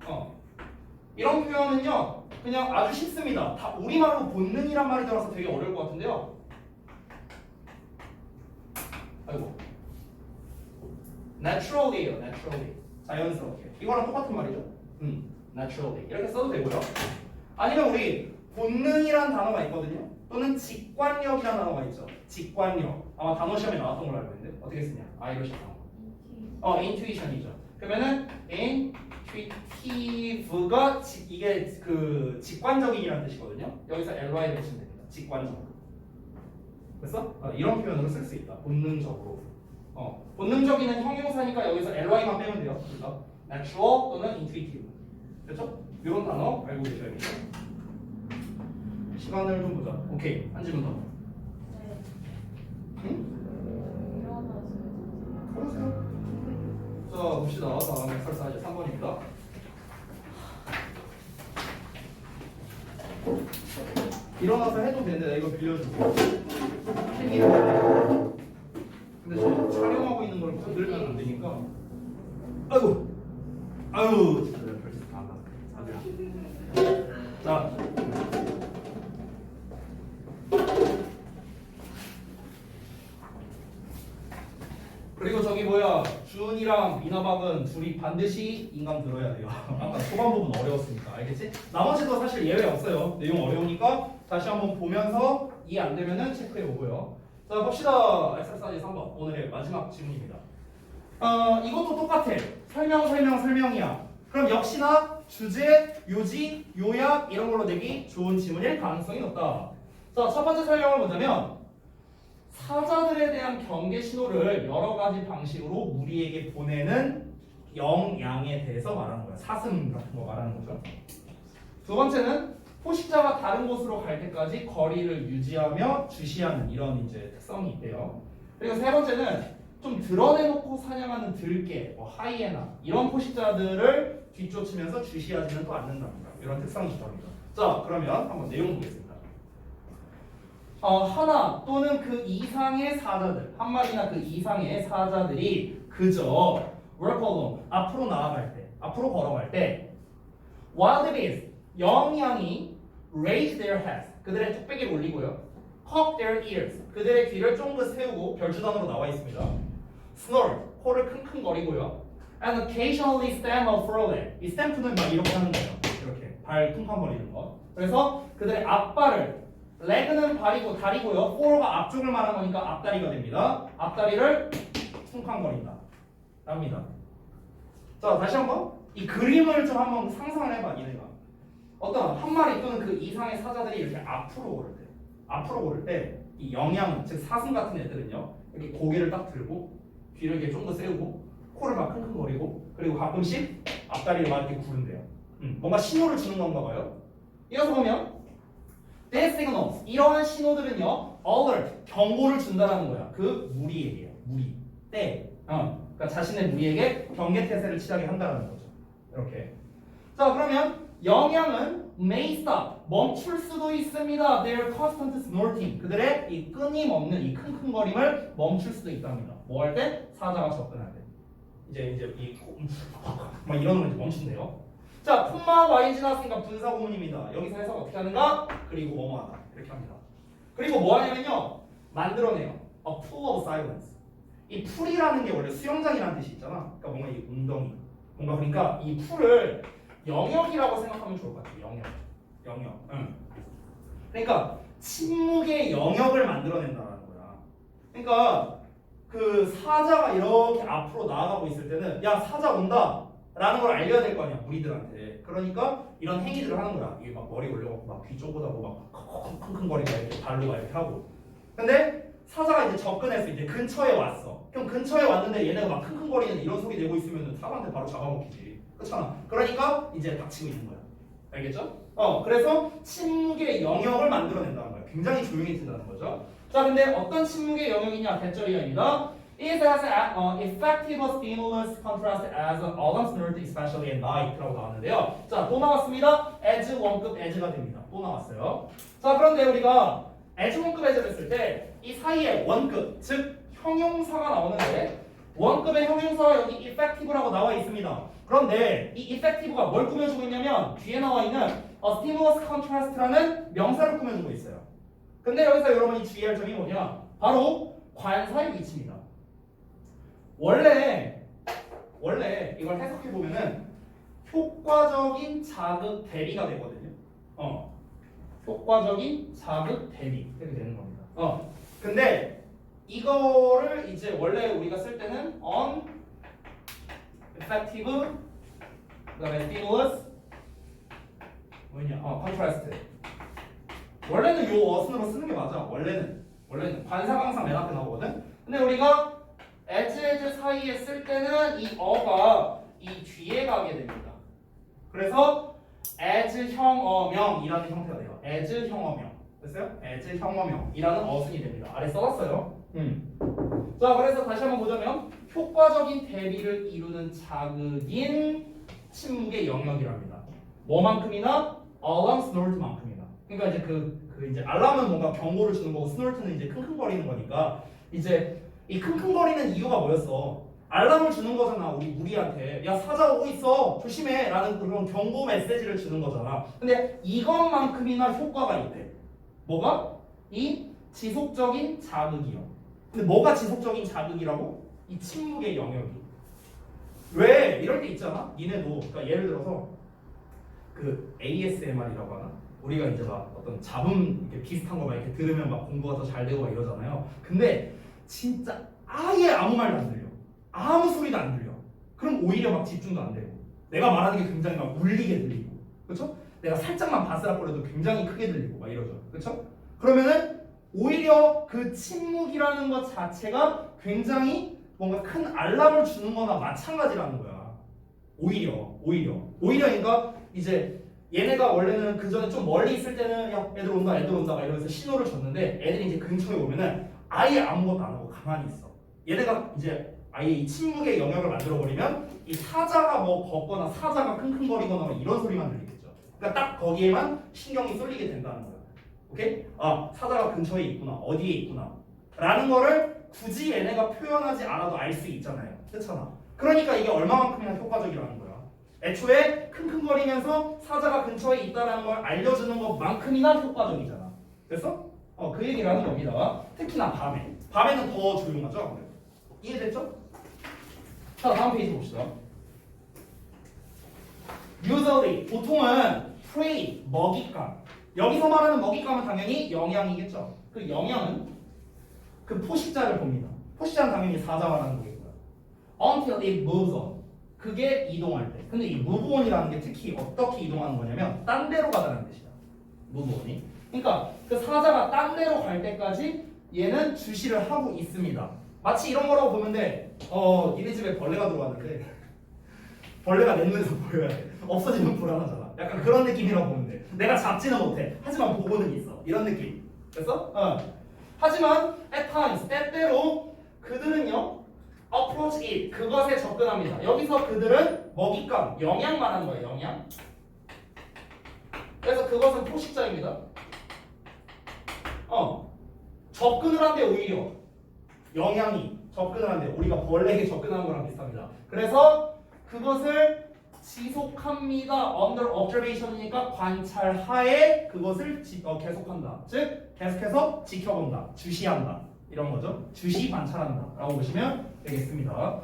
이런 표현은요 그냥 아주 쉽습니다. 다 우리말로 본능이란 말이 들어서 되게 어려울 것 같은데요. 아이고 naturally예요. naturally 자연스럽게 이거랑 똑같은 말이죠. naturally 이렇게 써도 되고요. 아니면 우리 본능이란 단어가 있거든요. 또는 직관력이라는 단어가 있죠. 직관력 아마 단어 시험에 나왔던 걸로 알고 있는데 어떻게 쓰냐? 이러셨던 거. intuition이죠. 그러면은 intuitive가 이게 그 직관적인이라는 뜻이거든요. 여기서 ly를 붙이면 됩니다. 직관적. 그래서 이런 표현으로 쓸 수 있다. 본능적으로. 본능적인은 형용사니까 여기서 ly만 빼면 돼요. 그래서 natural 또는 intuitive. 그렇죠? 이런 단어 알고 계셔야겠죠. 시간을 좀 보자. 오케이. 한 질문 더. 네. 응? 일어나세요. 그러세요. 자 봅시다. 다음 엑서사이즈 3번입니다. 일어나서 해도 되는데 내가 이거 빌려줄게. 근데 저 촬영하고 있는 걸 건들면 안 되니까. 아유 진짜 내가 벌써 다 안다. 자 그리고 저기 뭐야 준이랑 미나박은 둘이 반드시 인강 들어야 돼요. 아까 초반 부분 어려웠으니까 알겠지? 나머지도 사실 예외 없어요. 내용 어려우니까 다시 한번 보면서 이해 안 되면은 체크해 보고요. 자 봅시다. 엑서사이즈 3번 오늘의 마지막 질문입니다. 이것도 똑같아. 설명이야. 그럼 역시나 주제, 요지, 요약 이런 걸로 내기 좋은 지문일 가능성이 높다. 자 첫 번째 설명을 보자면 사자들에 대한 경계 신호를 여러 가지 방식으로 우리에게 보내는 영양에 대해서 말하는 거야. 사슴 같은 거 말하는 거죠. 두 번째는 포식자가 다른 곳으로 갈 때까지 거리를 유지하며 주시하는 이런 이제 특성이 있대요. 그리고 세 번째는 좀 드러내놓고 사냥하는 들개, 하이에나 이런 포식자들을 뒤쫓으면서 주시하지는 또 않는답니다. 이런 특성이 있답니다. 자, 그러면 한번 내용 보겠습니다. 하나 또는 그 이상의 사자들, 한 마리나 그 이상의 사자들이 그저 walk along, 앞으로 나아갈 때, 앞으로 걸어갈 때 wild beasts, 영양이 raise their heads, 그들의 뚝배기를 올리고요. cock their ears, 그들의 귀를 쫑긋 세우고 별주단으로 나와 있습니다. snort, 코를 킁킁거리고요. and occasionally stamp a furlong, 이 스탬프는 막 이렇게 하는 거예요. 이렇게 발 쿵쾅거리는 거. 그래서 그들의 앞발을 leg는 발이고 다리고요. for가 앞쪽을 말한 거니까 앞다리가 됩니다. 앞다리를 쿵쾅거린다. 랍니다. 자 다시 한번 이 그림을 좀 한번 상상을 해봐. 얘네가 어떤 한 마리 또는 그 이상의 사자들이 이렇게 앞으로 고를 때 이 영양, 즉 사슴 같은 애들은요 이렇게 고개를 딱 들고 귀를 이렇게 좀 더 세우고 코를 막 킁킁거리고 그리고 가끔씩 앞다리를 막 이렇게 구른대요. 뭔가 신호를 주는 건가 봐요. 이어서 보면 These signals, 이러한 신호들은요 alert, 경고를 준다라는 거야. 그 무리에게요. 무리, 때, 그러니까 자신의 무리에게 경계태세를 취하게 한다라는 거죠. 이렇게. 자 그러면 영양은 may stop, 멈출 수도 있습니다. Their constant snorting, 그들의 이 끊임없는 이 킁킁거림을 멈출 수도 있답니다. 뭐 할 때? 사자가 접근할 때. 이제 막 이러는 걸 이제 멈춘대요. 자, 콤마 y 지났으니까 분사 구문입니다. 여기서 해석 어떻게 하는가? 그리고 뭐뭐하다 이렇게 합니다. 그리고 뭐 하냐면요, 만들어내요. A pool of silence. 이 풀이라는 게 원래 수영장이라는 뜻이 있잖아. 그러니까 뭔가 이 웅덩이, 뭔가 그러니까 이 풀을 영역이라고 생각하면 좋을 것 같아요. 영역. 그러니까 침묵의 영역을 만들어낸다는 거야. 그러니까 그 사자가 이렇게 앞으로 나아가고 있을 때는 야 사자 온다 라는 걸 알려야 될 거 아니야 무리들한테. 그러니까 이런 행위들을 하는 거야. 이게 막 머리 올려갖고 막 귀 쪼그다고 막 킁킁거리고 이렇게 발로 막 이렇게 하고. 근데 사자가 이제 접근해서 이제 근처에 왔어. 그럼 근처에 왔는데 얘네가 막 킁킁거리는 이런 소리 내고 있으면 사람한테 바로 잡아먹히지. 그렇잖아. 그러니까 이제 닥치고 있는 거야. 알겠죠? 그래서 침묵의 영역을 만들어낸다는 거야. 굉장히 조용해진다는 거죠. 자, 근데 어떤 침묵의 영역이냐? 대절이입니다. Is as effective a stimulus contrast as alarm snort, especially at night라고 나왔는데요. 자, 또 나왔습니다. as 원급 as가 됩니다. 또 나왔어요. 자, 그런데 우리가 as 원급 as를 쓸 때 이 사이에 원급, 즉 형용사가 나오는데 원급의 형용사가 여기 effective라고 나와 있습니다. 그런데 이 effective가 뭘 꾸며주고 있냐면 뒤에 나와 있는 stimulus contrast라는 명사를 꾸며주고 있어요. 근데 여기서 여러분이 주의할 점이 뭐냐? 바로 관사의 위치입니다. 원래 이걸 해석해 보면은 효과적인 자극 대비가 되거든요. 효과적인 자극 대비 이렇게 되는 겁니다. 근데 이거를 이제 원래 우리가 쓸 때는 uneffective 그다음에 stimulus 뭐냐? contrast. 원래는 요 어순으로 쓰는 게 맞아. 원래는 관사강상 맨 앞에 나오거든. 근데 우리가 as 사이에 쓸 때는 이 어가 이 뒤에 가게 됩니다. 그래서 as 형어명이라는 형태가 돼요. as 형어명. 됐어요? as 형어명이라는 어순이 됩니다. 아래 써놨어요. 자, 그래서 다시 한번 보자면 효과적인 대비를 이루는 자극인 침묵의 영역이랍니다. 뭐만큼이나 alarm snort만큼이나. 그러니까 이제 그 이제 알람은 뭔가 경고를 주는 거고 스노트는 이제 킁킁거리는 거니까 이제 이 킁킁거리는 이유가 뭐였어? 알람을 주는 거잖아 우리 무리한테. 야 사자 오고 있어 조심해 라는 그런 경고 메시지를 주는 거잖아. 근데 이것만큼이나 효과가 있대. 뭐가? 이 지속적인 자극이요. 근데 뭐가 지속적인 자극이라고? 이 침묵의 영역이. 왜? 이럴 때 있잖아. 니네도 그러니까 예를 들어서 그 ASMR이라고 하나? 우리가 이제 막 어떤 잡음 이렇게 비슷한 거 막 이렇게 들으면 막 공부가 더 잘 되고 막 이러잖아요. 근데 진짜 아예 아무 말도 안 들려. 아무 소리도 안 들려. 그럼 오히려 막 집중도 안 되고 내가 말하는 게 굉장히 막 울리게 들리고, 그렇죠? 내가 살짝만 바스락거려도 굉장히 크게 들리고 막 이러죠, 그렇죠? 그러면은 오히려 그 침묵이라는 것 자체가 굉장히 뭔가 큰 알람을 주는 거나 마찬가지라는 거야. 오히려 그러니까 이제 얘네가 원래는 그 전에 좀 멀리 있을 때는 야 애들 온다 막 이러면서 신호를 줬는데 애들이 이제 근처에 오면은 아예 아무것도 안 하고 가만히 있어. 얘네가 이제 아예 이 침묵의 영역을 만들어 버리면 이 사자가 뭐 걷거나 사자가 킁킁거리거나 뭐 이런 소리만 들리겠죠. 그러니까 딱 거기에만 신경이 쏠리게 된다는 거야. 오케이? 아 사자가 근처에 있구나, 어디에 있구나 라는 거를 굳이 얘네가 표현하지 않아도 알 수 있잖아요. 그렇잖아. 그러니까 이게 얼마만큼이나 효과적이라는 거야. 애초에 킁킁거리면서 사자가 근처에 있다는 걸 알려주는 것만큼이나 효과적이잖아. 됐어? 그 얘기를 하는 겁니다. 특히나 밤에는 더 조용하죠. 이해됐죠? 자, 다음 페이지 봅시다. Usually, 보통은 prey, 먹잇감. 여기서 말하는 먹잇감은 당연히 영양이겠죠. 그 영양은 그 포식자를 봅니다. 포식자는 당연히 사자 말하는 거겠고요. Until it moves on. 그게 이동할 때. 근데 이 무브온이라는 게 특히 어떻게 이동하는 거냐면 딴 데로 가다는 뜻이야. 무브온이. 그러니까 그 사자가 딴 데로 갈 때까지 얘는 주시를 하고 있습니다. 마치 이런 거라고 보면 돼. 니네 집에 벌레가 들어왔는데 벌레가 내 눈에서 보여야 돼. 없어지면 불안하잖아. 약간 그런 느낌이라고 보면 돼. 내가 잡지는 못해. 하지만 보고는 있어. 이런 느낌. 그래서 하지만 at times 때때로 그들은요 approach it 그것에 접근합니다. 여기서 그들은 먹잇감 영양 말하는 거예요. 영양. 그래서 그것은 포식자입니다. 접근을 한데 오히려 영양이 접근을 한데 우리가 벌레에게 접근하는 거랑 비슷합니다. 그래서 그것을 지속합니다. under observation이니까 관찰하에 그것을 계속한다. 즉 계속해서 지켜본다. 주시한다. 이런 거죠. 주시 관찰한다. 라고 보시면 되겠습니다.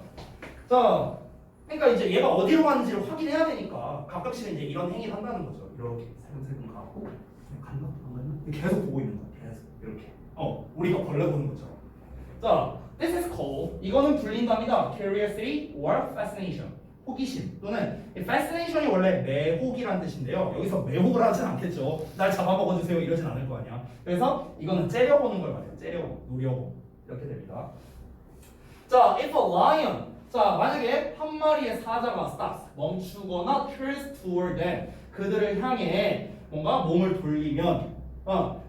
자, 그러니까 이제 얘가 어디로 가는지를 확인해야 되니까 가끔씩은 이제 이런 행위를 한다는 거죠. 이렇게 세금세금 가고 갔나? 안 갔나? 계속 보고 있는 거야. 계속 이렇게. 우리가 벌레 보는 것처럼. 자, this is called 이거는 불린답니다. curiosity or fascination. 호기심 또는 fascination이 원래 매혹이라는 뜻인데요. 여기서 매혹을 하진 않겠죠. 날 잡아먹어주세요 이러진 않을 거 아니야. 그래서 이거는 째려보는 걸 말해요. 째려보, 노려보 이렇게 됩니다. 자, if a lion 자 만약에 한 마리의 사자가 stops 멈추거나 turns toward them 그들을 향해 뭔가 몸을 돌리면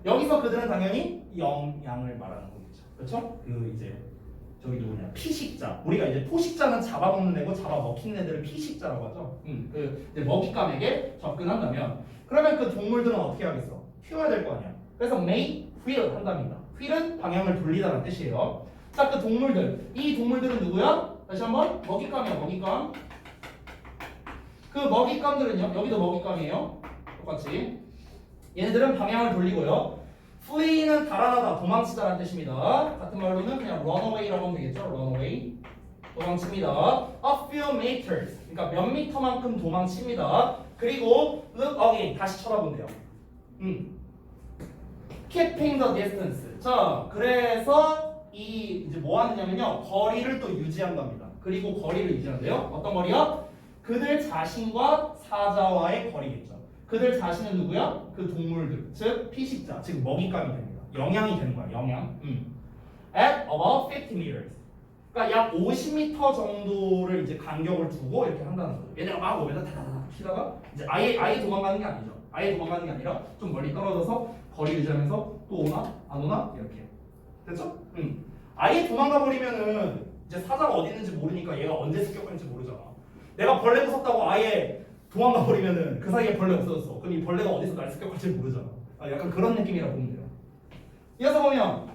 여기서 그들은 당연히 영양을 말하는 거겠죠. 그렇죠? 그 이제 저기 누구냐 피식자 우리가 이제 포식자는 잡아먹는 애고 잡아먹히는 애들을 피식자라고 하죠. 그 이제 먹잇감에게 접근한다면 그러면 그 동물들은 어떻게 하겠어? 튀어야 될 거 아니야. 그래서 make wheel 한답니다. wheel은 방향을 돌리다는 뜻이에요. 자, 그 동물들 이 동물들은 누구야? 다시 한번 먹잇감이야. 먹잇감. 그 먹잇감들은요 여기도 먹잇감이에요. 똑같이 얘네들은 방향을 돌리고요. flee는 달아나다, 도망치다라는 뜻입니다. 같은 말로는 그냥 run away라고 하면 되겠죠. run away, 도망칩니다. a few meters, 그러니까 몇 미터만큼 도망칩니다. 그리고 look again, 다시 쳐다본대요. keeping the distance. 자, 그래서 이 이제 뭐 하느냐면요, 거리를 또 유지한답니다. 그리고 거리를 유지한대요. 어떤 거리야? 그들 자신과 사자와의 거리겠죠. 그들 자신은 누구야? 그 동물들, 즉 피식자, 즉 먹잇감이 됩니다. 영양이 되는 거야. 영양. At about 50 meters. 그러니까 약 50m 정도를 이제 간격을 두고 이렇게 한다는 거죠. 얘네가 막 오면서 다다다다 튀다가 이제 아예 도망가는 게 아니죠. 아예 도망가는 게 아니라 좀 멀리 떨어져서 거리 유지하면서 또 오나 안 오나 이렇게. 됐죠? 아예 도망가 버리면은 이제 사자가 어디 있는지 모르니까 얘가 언제 습격할지 모르잖아. 내가 벌레 무섭다고 아예 도망가 버리면은 그 사이에 벌레 없어졌어. 그럼 이 벌레가 어디서 날 습격할지 모르잖아. 약간 그런 느낌이라고 보면 돼요. 이어서 보면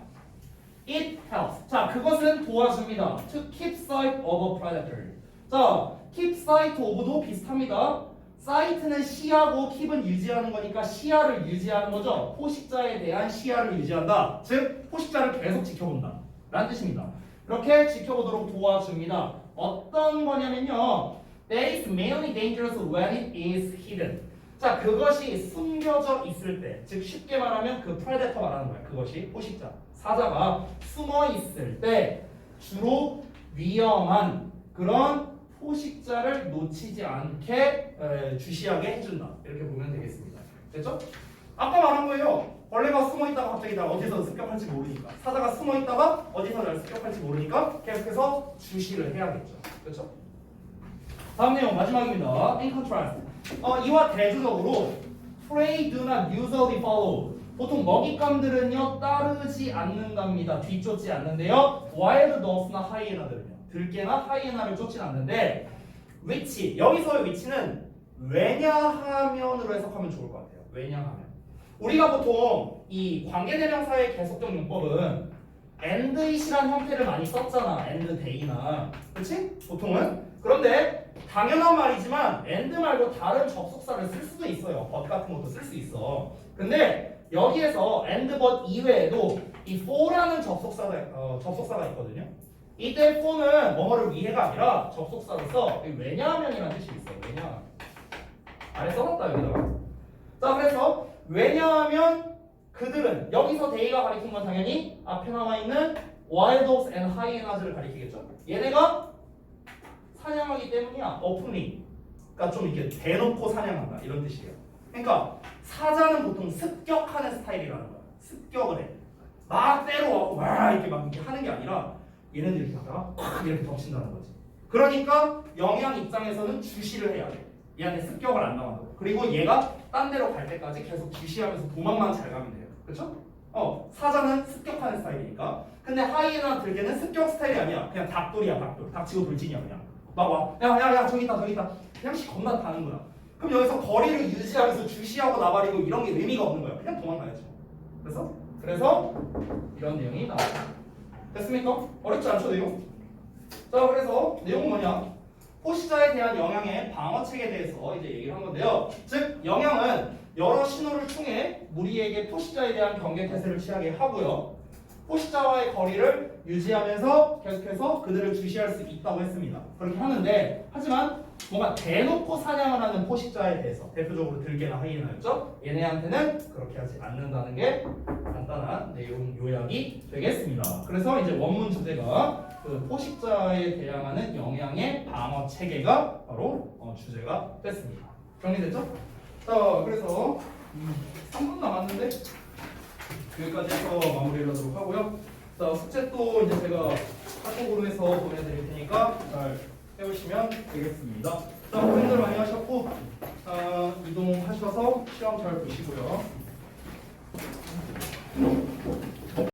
it helps. 자, 그것은 도와줍니다. To keep sight of a predator. 자, keep sight of도 비슷합니다. sight는 시야고 keep은 유지하는 거니까 시야를 유지하는 거죠. 포식자에 대한 시야를 유지한다. 즉 포식자를 계속 지켜본다. 라는 뜻입니다. 그렇게 지켜보도록 도와줍니다. 어떤 거냐면요. That is mainly dangerous when it is hidden. 자, 그것이 숨겨져 있을 때, 즉 쉽게 말하면 그 프레데터 말하는 거야. 그것이 포식자, 사자가 숨어 있을 때 주로 위험한 그런 포식자를 놓치지 않게 주시하게 해준다. 이렇게 보면 되겠습니다. 됐죠? 아까 말한 거예요. 벌레가 숨어 있다가 갑자기 날 어디서 습격할지 모르니까, 사자가 숨어 있다가 어디서 날 습격할지 모르니까 계속해서 주시를 해야겠죠. 그렇죠? 다음 내용 마지막입니다. In contrast. 이와 대조적으로 prey do not usually follow. 보통 먹잇감들은요 따르지 않는답니다. 뒤쫓지 않는데요. wild dogs나 하이에나들은요 들개나 하이에나를 쫓진 않는데 which 여기서의 which는 왜냐하면으로 해석하면 좋을 것 같아요. 왜냐하면 우리가 보통 이 관계대명사의 계속적 용법은 and이란 형태를 많이 썼잖아. and they나 그렇지? 보통은 그런데 당연한 말이지만 and 말고 다른 접속사를 쓸 수도 있어요. but 같은 것도 쓸 수 있어. 근데 여기에서 and but 이외에도 이 for라는 접속사가 있거든요. 이때 for는 뭐뭐를 위해가 아니라 접속사로서 왜냐하면이라는 뜻이 있어요. 왜냐하면 아래 써놨다 여기다가. 자, 그래서 왜냐하면 그들은 여기서 they가 가리킨 건 당연히 앞에 나와 있는 wild dogs and hyenas를 가리키겠죠. 얘네가 사냥하기 때문이야. openly. 그러니까 좀 이렇게 대놓고 사냥한다 이런 뜻이에요. 그러니까 사자는 보통 습격하는 스타일이라는 거야. 습격을 해. 막 때려와고 막 이렇게 하는 게 아니라 얘네들 이렇게 하다가 콱 이렇게 덮친다는 거지. 그러니까 영양 입장에서는 주시를 해야 돼. 얘한테 습격을 안 당한다고. 그리고 얘가 딴 데로 갈 때까지 계속 주시하면서 도망만 잘 가면 돼요. 그렇죠? 사자는 습격하는 스타일이니까. 근데 하이에나 들개는 습격 스타일이 아니야. 그냥 닭돌이야, 닭돌. 닥치고 돌진이야 그냥. 막 와. 야 저기 있다 저기 있다. 그냥 겁나 다는 거야. 그럼 여기서 거리를 유지하면서 주시하고 나발이고 이런 게 의미가 없는 거야. 그냥 도망가야죠. 그래서 이런 내용이 나와요. 됐습니까? 어렵지 않죠 내용? 자 그래서 내용은 뭐냐? 포시자에 대한 영향의 방어책에 대해서 이제 얘기를 한 건데요. 즉 영향은 여러 신호를 통해 무리에게 포시자에 대한 경계 태세를 취하게 하고요. 포시자와의 거리를 유지하면서 계속해서 그들을 주시할 수 있다고 했습니다. 그렇게 하는데 하지만 뭔가 대놓고 사냥을 하는 포식자에 대해서 대표적으로 들개나 하이에나였죠. 얘네한테는 그렇게 하지 않는다는 게 간단한 내용 요약이 되겠습니다. 그래서 이제 원문 주제가 그 포식자에 대항하는 영향의 방어 체계가 바로 주제가 됐습니다. 정리됐죠? 자 그래서 3분 남았는데 여기까지 해서 마무리를 하도록 하고요. 자 숙제 또 이제 제가 카톡으로 해서 보내드릴 테니까 잘 해오시면 되겠습니다. 자, 고생들 많이 하셨고 이동하셔서 시험 잘 보시고요.